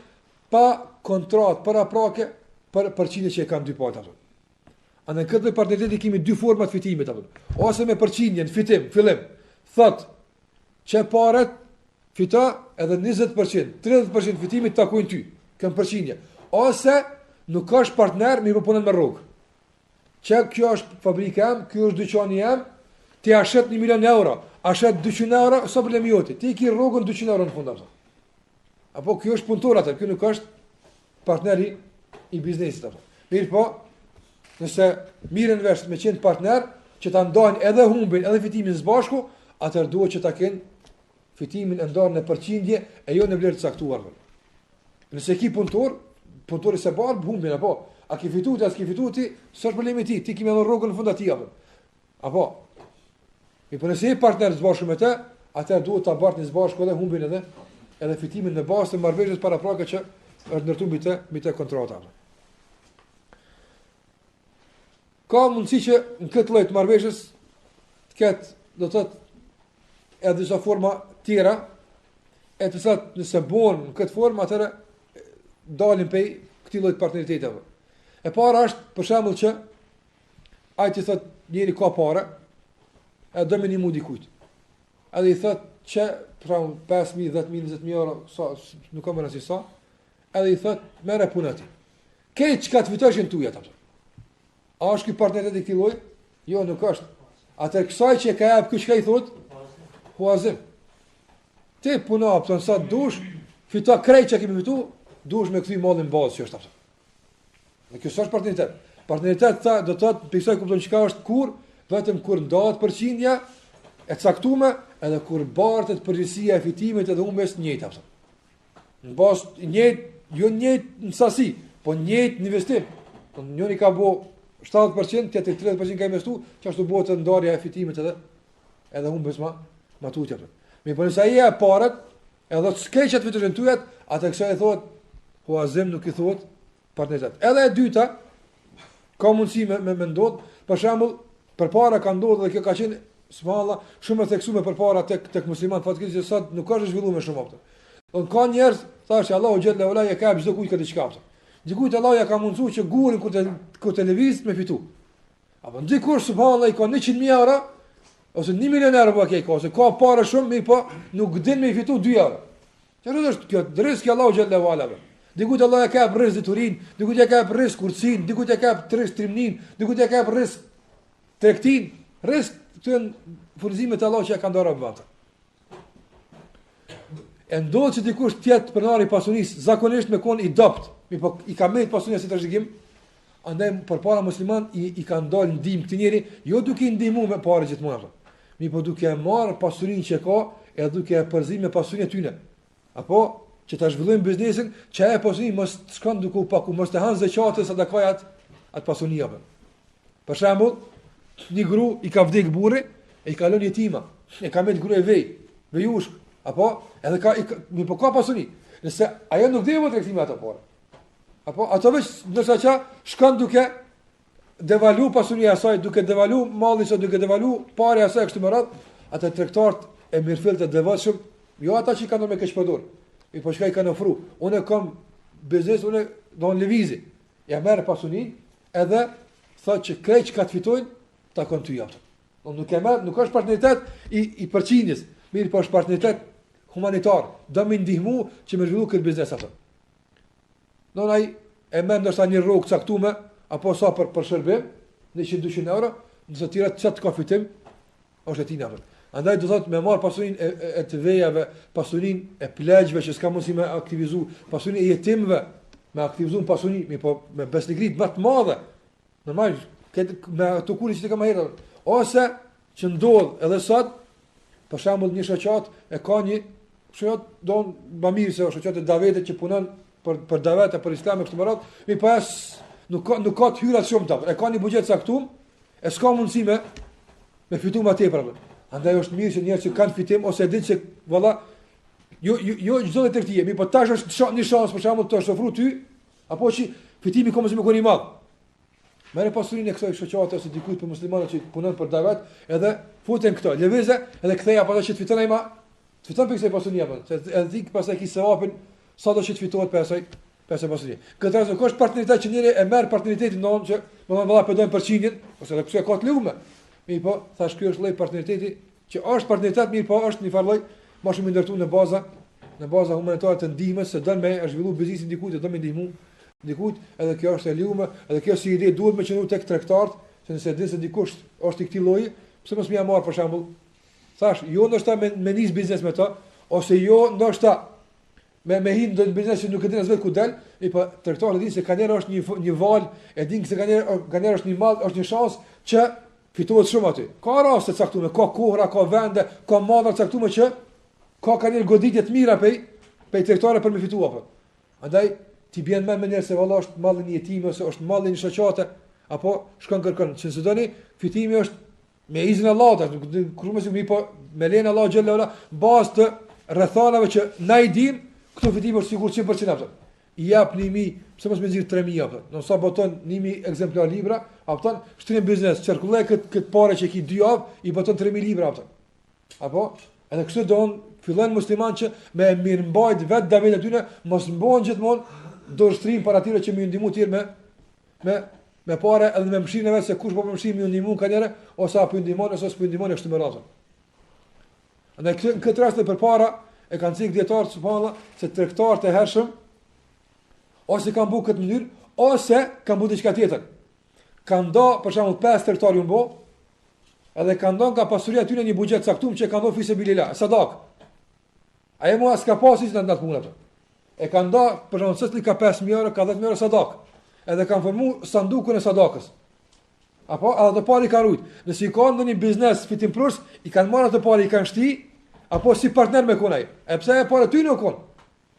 pa kontratë, para prake për përqindje që e kanë dy palët ato. A në këtë partneriteti kemi dy forma të fitimit apo. Ose me përqindjen, fitim, fillim. Thot që parat fita edhe 20%, 30% fitimit takojnë ty, kanë përqindje. Ose nuk është partner, mi punon me rrugë. Që kjo është fabrika jam, kjo është dyqani jam, ti a shet 1 milion euro, a shet 200 euro, sa problemi joti. Ti ki rrugën 200 euro në fund apo. Apo kjo është punëtor atë, kjo nuk është partneri I biznesit apo. Mirë po, nëse mirën vesh me qenë partner, që ta ndajnë edhe humbin, edhe fitimin së bashku, atëherë duhet që ta kenë fitimin e ndarë në përqindje e jo në vlerë të caktuar. Nëse ki punëtori se barë, humbin apo. A ki fituti, as ki fituti, s'është problemi ti kemi edhe rrugën në fund atij apo. Apo. Mi po nëse je partner së bashku me të, atëherë duhet ta bartni së bashku edhe humbin edhe fitimin në bazë të marrëveshjes paraprake që është ndërtuar mbi të kontrata. Ka mundësi që në këtë lloj të marrëveshjes të ketë, do të thotë, edhe disa forma tjera, e të cilat nëse bëhen në këtë formë, atëherë dalin prej këtij lloji partneriteti. E para është për shembull që ai të thotë njëri ka parë, e do më nimu dikujt. Edhe I thotë që pra 5.000, 10.000, 20.000 euro, sa nuk kam rëndësi sa, edhe I thotë merre punë aty. Këtë çka të fitoshin tuja atë. A është ky partneriteti I këtij lloji? Jo, nuk është. Atë kësaj që ka jap ky çka I thotë, huazim. Ti puno apton sa dush, fito krejt që kemi fitu, dush me kthy mallin bazë që është atë. Dhe kjo është partneritet. Partneritet do të thotë piksoj kupton çka është kur, vetëm kur ndahet përqindja e caktuar, edhe kur bartet përgjegjësia e fitimit edhe humbjes njëjtë apo. Në bazë njëjtë, jo njëjtë në sasi, po njëjtë në investim. Njëri ka bëu 70%, tjetri 30% ka investuar, që ashtu bëhet ndarja e fitimit edhe humbjes ma tutje. Me po nëse ai e parat, edhe skeqet fitoshën tyat, atë kësaj thotë huazim nuk I thotë partneritet. Edhe e dyta ka mundësi me ndodh, për shembull, përpara ka ndodhur dhe kjo ka qenë subhanallahu shumë e theksuar përpara tek muslimanët fatkeqësisht që sot nuk ka zhvilluar më shumë aftë. Don ka njerëz, thashë Allahu xhallahu ala e ka çdo kujt këtë çka aftë. Dikujt Allah ja ka mundsuar që gurin kur të lëviz me fitu. Apo dikush subhanallahu i ka 100.000 euro ose 1 milion euro ka ose ka parë shumë, mirë po nuk din me fitu 2 euro. Çfarë është kjo? Rrezik Allahu xhallahu ala. Dikujt Allah ja ka rrezik diturin, dikujt ja ka rrezik kursin, dikujt ja ka rrezik trimnin, dikujt ja ka rrezik tregtin, rrezik këto furnizimet e Allahut që ka ndarë vata. E ndodh që dikush tjetë pronari pasunisë zakonisht me kon i dopt, po i ka marrë pasunia si trashëgim, andaj përpara musliman i ka ndalë ndihmë këtij njeri, jo duke i ndihmuar me parë gjithmonë. Po duke marr pasurinë që ka, e duke e përzim me pasurinë e tyre. Apo që ta zhvillojmë biznesin, që ajo pasuni mos shkon duke u paku, mos të hanë zakatë sadakajat atë pasuni apo. Për shembull, një gru i ka vdek burri, e i ka lënë jetima, e ka me të gru e vejush, apo edhe ka pasuni. Nëse ajo nuk dhe vëtë rektime ato pare. Apo ato veç nësa qa shkon duke devalu pasunia asaj, duke devalu malli, duke devalu pare asaj kështu më radh, atë tregtarët e mirëfillt të devotshëm, jo ata që kanë me keq përdor. Po çka i kanë ofru? Unë kam biznes, unë do në lëvizi. Ja merr pasunin, edhe thotë që krejt që ka të fitojnë, ta kanë ty jaftë. Nuk është partneritet i përqindjes, mirë po është partneritet humanitar, do me ndihmu që me zhvillu këtë biznes atë. Don ai e merr ndoshta një rrogë caktuar apo sa për shërbim, 100-200 euro, nëse tira çat ka fitim, është e tina. Andaj do thotë me marr pasurinë e të vejave, pasurinë e plegjve që s'ka mundësi me aktivizu, pasurinë e jetimëve, me aktivizu pasurinë, po me besnikrit më të madhe. Normal, me ato kuri që të kam herë. Ose që ndodh edhe sot, për shembull një shoqat e ka një shoqat don bamirë se shoqat e Davetit që punon për davet e për islam e kështu me radhë, mi pas nuk ka të hyra shumë ta. E ka një buxhet caktuar, e s'ka mundësi me fitu më tepër. Andaj është mirë që njerëzit që kanë fitim ose dinë se valla jo çdo të tregtie, mi po tash është një shans për shembull të ofru ty, apo që fitimi ka mundësi me qenë i madh. Merë pasurinë e kësaj shoqate ose dikujt për muslimanët që punon për davet, edhe futen këto, lëvizë, edhe kthej apo që të fiton ai të fiton për kësaj pasunie apo. Se edhe dik pastaj ki sevapin sa do të fitohet për asaj pasunie. Këtë rast nuk është partneritet që njëri e merr partneritetin ndonë që domethënë valla po dojnë përqindjen, ose edhe pse ka të lume. Mirë po, thash ky është lloj partneriteti që është partneritet, mirë po është një farë lloj më shumë i ndërtuar në baza humanitare të ndihmës, se don me zhvillu biznesin dikujt, do me ndihmu dikujt, edhe kjo është e lume, edhe kjo si ide duhet me qenë tek tregtarët, se nëse din se dikush është i këtij lloji, pse mos më ia marr për shembull. Thash, jo ndoshta me nis biznes me to, ose jo ndoshta me hin në biznes që nuk e din as vetë ku dal, po tregtarët dinë se kanë është një val, e din se kanë është një mall, është një shans që fitohet shumë aty. Ka raste të caktuara, ka kohra, ka vende, ka madha të caktuara që ka kanë goditje të mira pe tregtarë për me fituar apo. Andaj ti bjen me njerëz se valla është malli i jetimit ose është malli i shoqate, apo shkon kërkon. Që doni, fitimi është me izin e Allahut, kur mos i po me len Allah xhallahu ala, bazë të rrethanave që na i dim, këto fitimi është sigurt 100% apo. I japni mi, pse mos më nxirr 3000 apo. Do sa boton 1000 ekzemplar libra, apo shtrim biznes, çarkulloj kët parë që ki 2 javë, i boton 3000 libra apo. Apo edhe kështu don fillon musliman që me mirëmbajt vetë davet aty, mos mbohen gjithmonë dorështrim para atyre që më ndihmu tir me parë edhe me mshirin e vet se kush po më mshin më ndihmu kanë ose apo ndihmon ose s'po ndihmon kështu me radhë. Andaj këtë rast e përpara e kanë thënë dietar subhanallahu se tregtarët e hershëm ose kanë bëu këtë mënyrë ose kanë bëu diçka tjetër. Kanë do për shembull 5 tregtarë u bë, edhe kanë dhënë nga pasuria tyre një buxhet caktuar që kanë dhënë fisabilillah, sadak. Ai mua s'ka pasi të ndat punën atë. E kanë dhënë për shembull se ka 5000 euro, ka 10000 euro sadak. Edhe kanë formu sandukun e sadakës. Apo edhe të parë i kanë rujt. Nëse i kanë ndonjë biznes fitim plus, i kanë marrë të parë i kanë shti, apo si partner me konaj. E pse e parë ty nuk kon?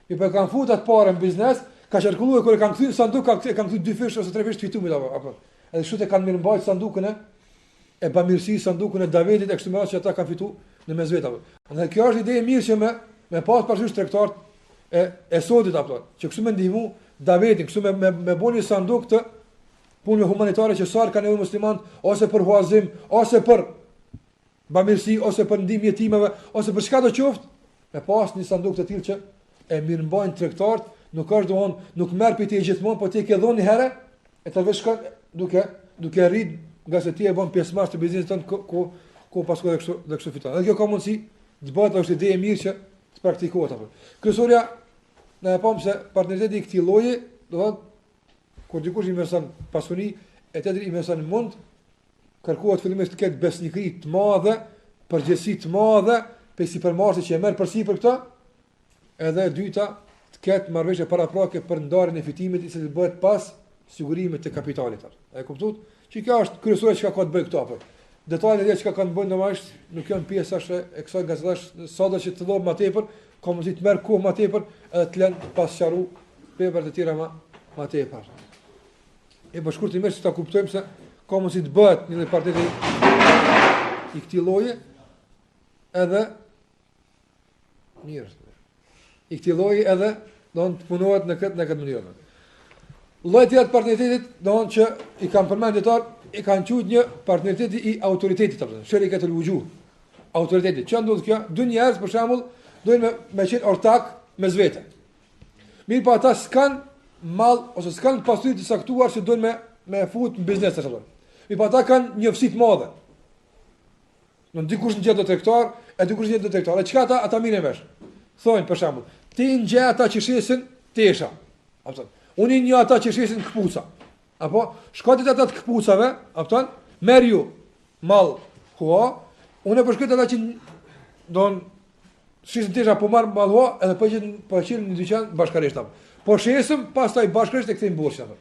I po kanë futur atë parë në biznes, ka qarkulluar kur e kanë kthyr sanduk, kanë kthyr 2 fish ose 3 fish fitumit apo. Edhe kështu të kanë mirë mbajt sandukun e bamirësi sandukun e Davidit e kështu me radhë që ata kanë fituar në mes vetave. Dhe kjo është ide e mirë që me pas parasysh tregtar e sotit apo. Që kështu më ndihmu Davidin, kështu me bëni sanduk të punë humanitare që sa kanë nevojë musliman ose për huazim, ose për bamirësi, ose për ndihmë jetimeve, ose për çka do qoftë, me pas një sanduk të tillë që e mirëmbajnë tregtarët nuk është domthon, nuk merr prej tij gjithmonë, po ti e ke dhënë një herë, e ta vesh shkon duke rrit nga se ti e bën pjesëmarrës të biznesit tonë ku paskoj dhe kështu fiton. Edhe kjo ka mundësi të bëhet është ide e mirë që të praktikohet apo. Kryesorja na e pam se partneriteti i këtij lloji, do thotë kur dikush investon pasuni e tjetri investon në mund, kërkohet fillimisht të ketë besnikëri të madhe, përgjegjësi të madhe, pe sipërmarrësi që e merr përsipër këtë, edhe e dyta të ketë marrëveshje paraprake për ndarjen e fitimit i cili bëhet pas sigurimit të kapitalit. E kuptuat? Që kjo është kryesore çka ka të bëjë këto apo. Detajet e çka kanë bënë domosht nuk janë pjesë as e kësaj gazetash, sado që të dhomë më tepër, ka mundësi të merr kohë më tepër edhe të lënë pas sqaru pepër të tjera më tepër. E bashkëpunëtimisht ta kuptojmë se ka mundësi të bëhet një partneri i këtij lloji edhe mirë. I këtij lloji edhe do të punohet në këtë mënyrë. Lloji i partneritetit do të që i kanë përmendur detar, i kanë thujt një partneriteti i autoritetit apo sherikatul wujuh. Autoriteti. Çfarë ndodh kjo? Dy njerëz për shembull doin me qenë ortak mes vete. Mirë, po ata s'kan mall ose s'kan pasuri të saktuar që doin me fut në biznes apo. Mirë, po ata kanë një vësi të madhe. Në dikush ngjet do tregtar, e dikush ngjet do tregtar. Çka ata mirën vesh? Thonë për shembull, ti ngje ata që shesin tesha. Apo unë një ata që shesin kpuca. Apo shkotet ata të kpucave, apo merr ju mall hua, unë po shkoj ata që don shesin tesha po marr mall hua, edhe po qen në dyqan bashkërisht apo. Po shesim, pastaj bashkërisht e kthejmë borxhin apo.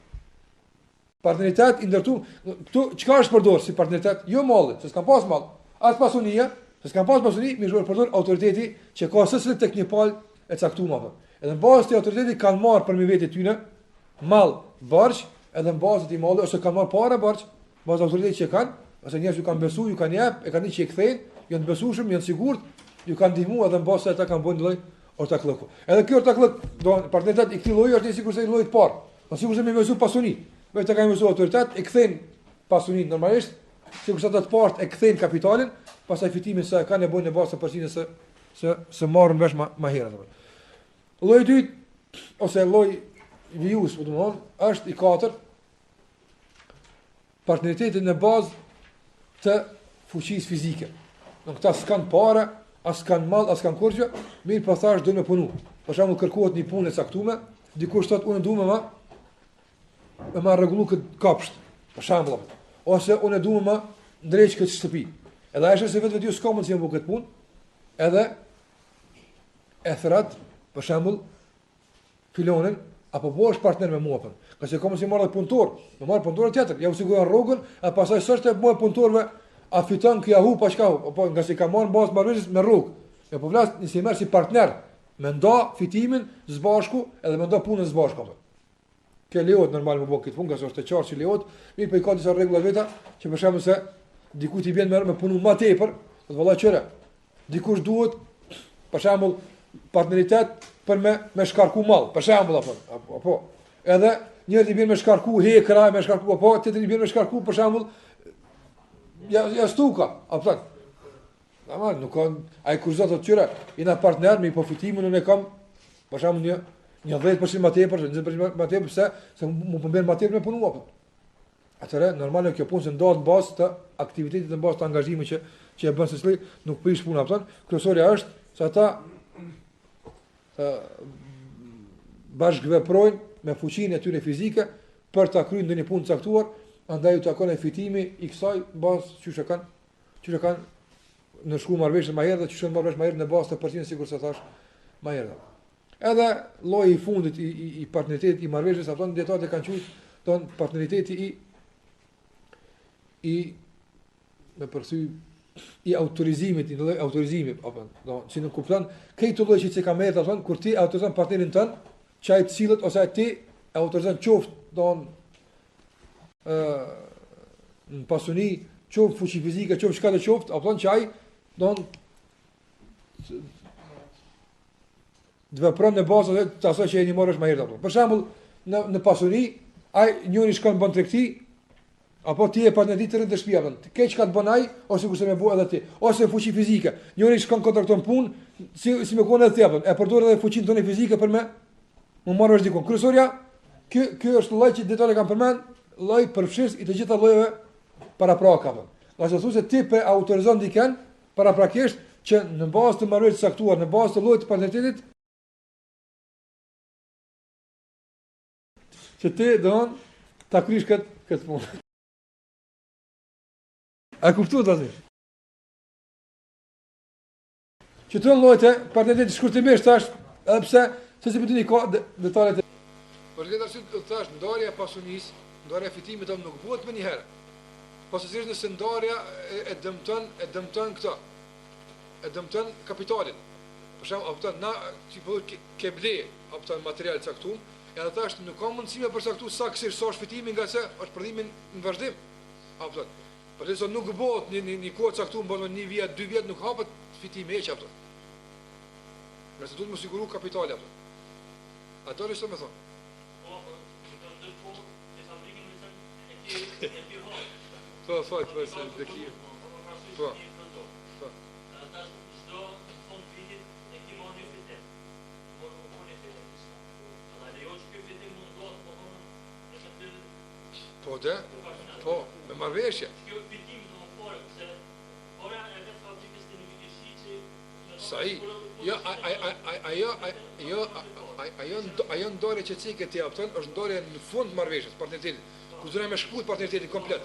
Partneritet i ndërtuar, këtu çka është përdor si partneritet? Jo malli, se s'kan pas mall. As pasunia, se s'kan pas pasuni, më shkruar përdor autoriteti që ka sesë tek një palë e caktuar apo. Edhe në bazë të autoriteti kanë marrë për mi vetë tyne mall, borxh, edhe në bazë të mallit ose kanë marrë para borxh, bazë autoriteti që kanë, ose njerëz që kanë besuar, ju kanë jap, e kanë ditë që e kthejnë, janë të besueshëm, janë të sigurt, ju kanë ndihmuar edhe në bazë ata kanë bënë lloj ortaklëku. Edhe ky ortaklëk, do partneritet i këtij lloji është sigurisht i llojit të parë. Po sigurisht me mësu pasuni. Vetë kanë mësuar autoritet, e kthejnë pasuninë normalisht, sigurisht ata të parë e kthejnë kapitalin, pastaj fitimin sa kanë e bënë në bazë të përgjithësisë se marrën vesh më herët. Lloji i dytë ose lloji vijus, po domthon, është i katërt partneriteti në bazë të fuqisë fizike. Nuk ta s'kan parë, as kanë mall, as kanë kurrë, mirë po thash do të punu. Për shembull kërkohet një punë e caktuar, dikush thotë unë dua më rregullu këtë kapsht, për shembull, ose unë dua më ndreq këtë shtëpi. Edhe ai se vetë ju s'ka mundsi të bëj këtë punë, edhe e thrat, për shembull, filonin apo po është partner me mua apo. Ka se komo si marrë punëtor, më marr punëtor tjetër, ja u siguron rrugën, e pastaj s'është më punëtorve a fiton kë hu pa çka, apo nga se ka marrë bazë marrëveshjes me rrugë. Ja po vlas nisi merr si partner, me nda fitimin së bashku edhe me nda punën së bashku. Kjo lejohet normal me bëk këtë punë, që është e qartë që lejohet, mirë po i ka disa rregulla veta, që për shembull se dikujt i bën me punu më tepër, do valla çore. Dikush duhet për shembull partneritet për me shkarku mall, për shembull apo edhe njëri i bën me shkarku hekra, me shkarku apo tjetri i bën me shkarku për shembull ja stuka, apo normal, nuk ka ai kurzat të tyre, jena partner me profitimin unë kam për shembull një 10% më tepër, 20% më tepër se mu po bën më tepër me punu apo. Atëherë normal kjo punë se ndohet në bazë të aktivitetit në bazë të angazhimit që e bën secili, nuk prish puna apo. Kryesorja është se ata bashkëveprojnë me fuqinë e tyre fizike për ta kryer ndonjë punë caktuar, andaj u takon fitimi i kësaj bazë që kanë në shku marrëveshje më herë dhe që marrëveshje më herë në bazë të përgjithësisë sikur se thash më herë. Edhe lloji i fundit i partneritetit i marrëveshjes apo dietat e kanë thënë ton partneriteti i me përsy i autorizimit, i lloj autorizimi apo do si nuk kupton këto lloj që ka merr atë kur ti autorizon partnerin tën, çaj të cilët ose ti autorizon qoftë don në pasuni, qoftë fuqi fizike, qoftë çka të qoftë, apo çaj don të vepron në bazë të asaj që jeni marrësh më herët apo. Për shembull, në pasuni, ai njëri shkon bën tregti, apo ti e partnerit të rëndë shtëpia vend. Ke çka të bën ai ose kurse më bëu edhe ti, ose fuqi fizike. Njëri shkon kontrakton punë, si më kanë edhe ti apo. E përdor edhe fuqinë tonë fizike për Më marrë është dikon. Kryesorja, ky është lloj që detale kam përmend, lloj përfshirës i të gjitha llojeve paraprake. Nga se thosë ti pe autorizon dikën paraprakisht që në bazë të marrëveshjes së caktuar, në bazë të llojit të partneritetit, që ti don ta krysh këtë punë. A kuptuat atë? Që të llojit e partneritetit shkurtimisht tash, edhe pse se si bëni ka detalet. Por këtë arsye të thash, ndarja e pasunisë, ndarja e fitimit do nuk bëhet më një herë. Pasusisht nëse ndarja e dëmton këto. E dëmton kapitalin. Për shembull, opton na si bëhet ke ble, opton material caktuar, edhe thash nuk ka mundësi me përcaktuar saktësisht sa është fitimi nga se është prodhimi në vazhdim. Opton. Por nëse nuk bëhet një kohë caktuar, bën një vit, 2 vjet nuk hapet fitimi hiç opton. Nëse duhet të mos siguru kapitali opton. Ato është më thonë. Po, se dhe ki. Po. Po, dhe? Po, me marrëveshje. Sa i? Jo, ajo ndarje që cikë ti apton, është ndarje në fund marrëveshjes, partneritetit. Ku zëna me shkput partneritetin komplet.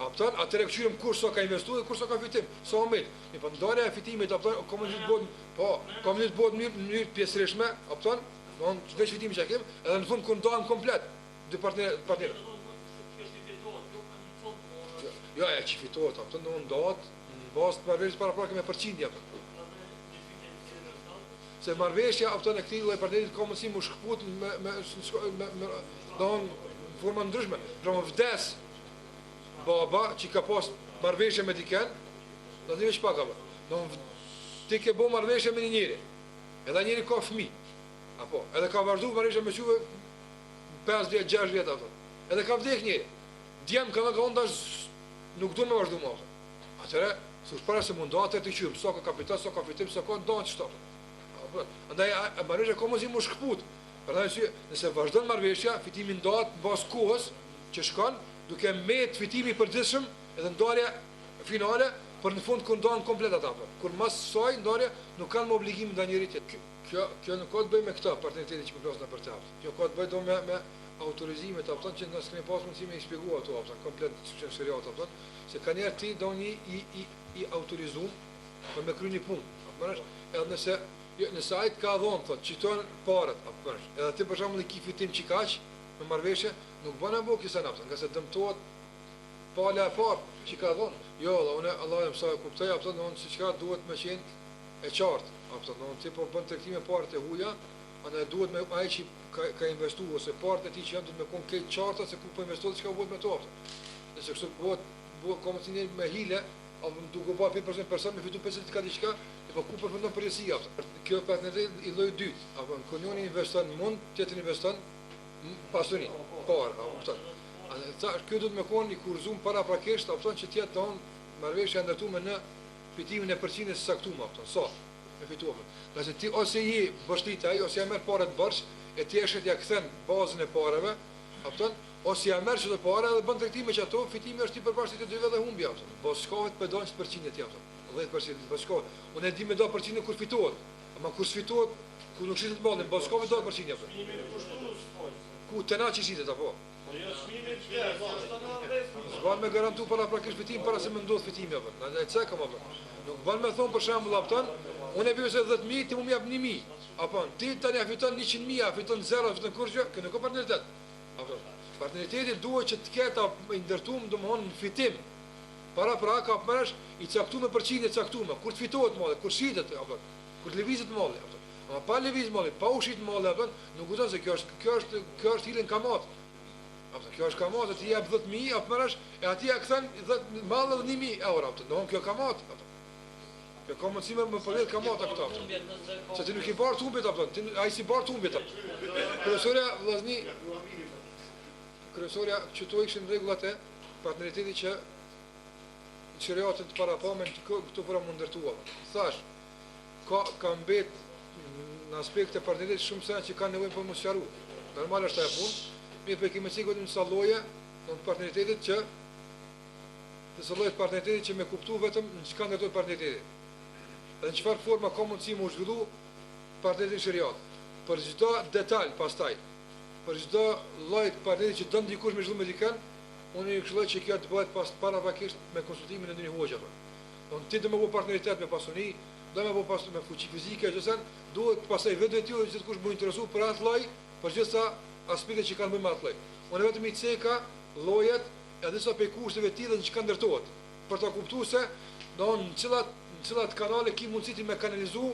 Apton, atëre këqyrim kur sa ka investuar dhe kur sa ka fitim. Sa omit. Mi po ndarja e fitimit apton, komunitet bëhet në mënyrë pjesërishtme, apton, don çdo fitimi që kem, edhe në fund kur ndahen komplet dy partnerët. Jo, e që fitohet, apton, do ndahet në bazë të marrëveshjes paraprakë me përqindje apton. Se marrëveshja apton e këtij lloji partnerit ka mundësi më shkput me don forma ndryshme. Pra më vdes baba që ka pas marrëveshje me dikën, do të vesh pak apo. Do ti ke bë marrëveshje me një njeri. Edhe njëri ka fëmijë. Apo, edhe ka vazhduar marrëveshje me çuve 5 vjet, 6 vjet ato. Edhe ka vdek njëri. Djem ka ndash nuk do më vazhdu më. Atëre, s'u para se mundohet të qyr, sa ka kapital, sa ka fitim, sa ka ndonjë çto. Andaj marrëveshja ka mos i më shkput. Prandaj nëse vazhdon marrëveshja, fitimi ndahet mbas kohës që shkon, duke mbet fitimi i përgjithshëm edhe ndarja finale, por në fund kur ndahen komplet ata. Kur mas soi ndarja nuk kanë më obligim ndaj njëri tjetrit. Kjo nuk ka të bëjë me këtë partneritetin që më plas në për të. Kjo ka të bëjë me autorizimet ato që na s'kemi pas mundësi me i shpjegua ato apo komplet siç është seriat apo se kanë njerëz ti doni i autorizuar për me kryeni punë. Apo edhe nëse ai ka dhënë thotë çiton parat apo edhe ti për shembull i ke fitim çikaç me marrëveshje nuk bën apo kisa napsa nga se dëmtohet pala e parë që ka dhënë. Jo, Allah më sa e kuptoj apo thonë se çka duhet më qenë e qartë. Apo thonë ti po bën tregtime parë të huaja, ana duhet me ai që ka investuar ose partë e tij që janë duhet me kon këtë qartë se ku po investohet çka bëhet me to. Nëse kështu bëhet komercial me hile, apo duke pa 5% person me fitu 50 ka diçka, po ku përfundon përgjësia. Kjo partneritet i lloji dytë, apo në konjoni investon mund, tjetër investon pasuni, parë, apo kjo duhet me kon i kurzum paraprakisht, apo që tjetë don marrëveshja ndërtuar në fitimin e përqindjes së saktuar, apo sa me fituar. Qase ti ose i bështit ai ose ja merr parë të borx, e ti është ja kthen bazën e parave, apo ose ja merr çdo parë dhe bën tregtime që ato fitimi është i përparshit të dyve dhe humbi apo. Boskohet për donjë përqindje ti apo. 10% boskohet. Unë e di me 2% kur fitohet. Ama kur sfitohet, ku nuk shitet ballin, boskohet 2% apo. Ku të na çisit apo. Zgjuar me garantu para prakisht fitim para se më ndodh fitimi apo. Na çka kam apo. Nuk bën me thon për shembull apton, unë e bëj se 10.000 ti më jap 1.000. Apo ti tani ja fiton 100.000, fiton 0, fiton kurrë, që nuk ka partneritet. Apo partneriteti duhet që të ketë i ndërtuar domthonë në fitim. Para ka përsh i caktuar me përqindje caktuar, kur të fitohet malli, kur shitet apo kur të lëvizet malli apo. Ama pa lëviz malli, pa ushit malli apo nuk kupton se kjo është hilën kamat. Apo kjo është kamat, ti jap 10.000 apo përsh e aty ja kthen 10 mall edhe 1.000 euro apo. Domthon kjo kamat apo. Kjo ka mundësi me përvet kamata këto. Se ti nuk i bart humbet apo, ai si bart humbet apo. Kryesorja që to ishin rregullat e partneritetit që çeriatën të parapamen këtu për mund ndërtuar. Thash, ka mbet në aspekte partnerit shumë se që kanë nevojë për mos sqaruar. Normal është ajo punë, mirë po kemi sigurisht në salloje në partneritetit që të sallojet partneritetit që me kuptu vetëm në çka ndërtohet partneriteti. Dhe në çfarë forma ka mundësi më zhvillu partneritin shariat. Për çdo detaj pastaj, për çdo lloj partneri që don dikush me zhvillim me dikën, unë i këshilloj që kjo të bëhet paraprakisht me konsultimin e ndonjë hoxha. Don ti të më bëj partneritet me pasuni, do më bëj pasuni me fuqi fizike, gjithsesi duhet pastaj vetë ti që dikush më interesu për atë lloj, për gjithsa aspektet që kanë bënë me atë lloj. Unë vetëm i ceka llojet edhe sa pe kushteve të tilla që kanë ndërtohet, për ta kuptuar se don në cilat kanale ki mundësi ti me kanalizu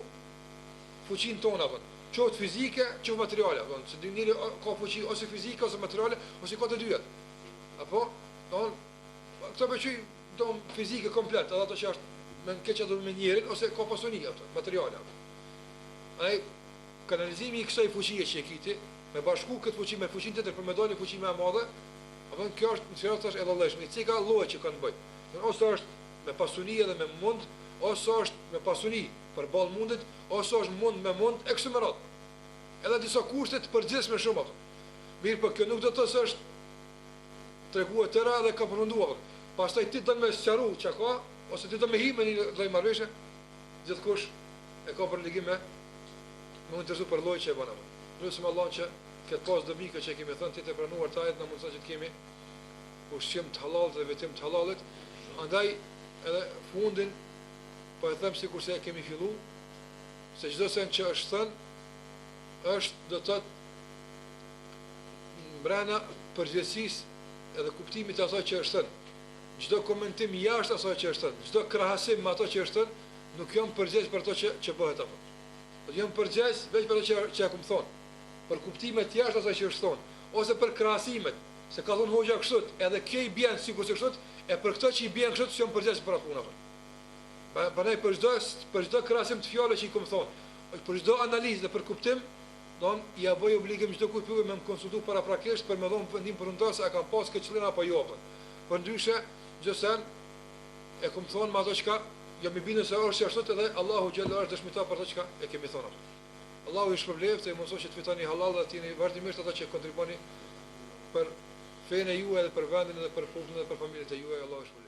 fuqinë tonë apo qoftë fizike, qoftë materiale, don se njëri ka fuqi ose fizike ose materiale, ose ka të dyja. Apo don këto bëjë don fizike komplet, edhe ato që është me keq ato me njerin ose ka pasuni ato materiale. Ai kanalizimi i kësaj fuqie që e kiti, me bashku këtë fuqi me fuqinë tjetër për me dalë fuqi më e madhe, apo kjo është në çfarë është edhe lëshmi, cika lloje që kanë bëj. Ose është me pasuni edhe me mund, ose është me pasuni për ball mundit, ose është mund me mund e kështu me radhë. Edhe disa kushte të përgjithshme shumë ato. Mirë, por kjo nuk do të thotë se është treguar tëra dhe ka përfunduar. Pastaj ti do të më sqaru çka ka, ose ti do më him në një lloj marrëveshje, gjithkush e ka për ligim me më interesu për lloj që e bën apo. Lutem Allah që këtë pas dobikë që kemi thënë ti të pranuar të ajet në mundësa që të kemi ushqim të halal dhe vetim të halalit. Andaj edhe fundin po e them sikur se e kemi fillu, se çdo sen që është thënë është do të thotë brenda përgjithësisë edhe kuptimit të asaj që është thënë. Çdo komentim jashtë asaj që është thënë, çdo krahasim me ato që është thënë, nuk jam përgjegjës për ato që bëhet apo. Do jam përgjegjës vetëm për ato që e kam thonë. Për kuptimet jashtë asaj që është thonë, ose për krahasimet, se ka thonë hoxha kështu, edhe kjo i bën sikur se kështu, e për këtë që i bën kështu s'jam përgjegjës për atë punë apo. Prandaj për çdo krahasim të fjalëve që i kam thonë, për çdo analizë dhe për kuptim, don ja bëj obligim çdo kujt pyet me më konsultu paraprakisht për më dhënë vendim për ndosë a kam pas këtë qëllim apo jo. Por ndryshe, gjithsesi e kam thonë me ato çka jam i bindur se është ashtu edhe Allahu xhallahu është dëshmitar për ato çka e kemi thonë. Allahu ju shpërblet se mos që të fitoni halal dhe të jeni vazhdimisht ata që kontribuoni për fenë juaj dhe për vendin dhe për popullin dhe për familjet e juaj. Allahu ju shpërblet.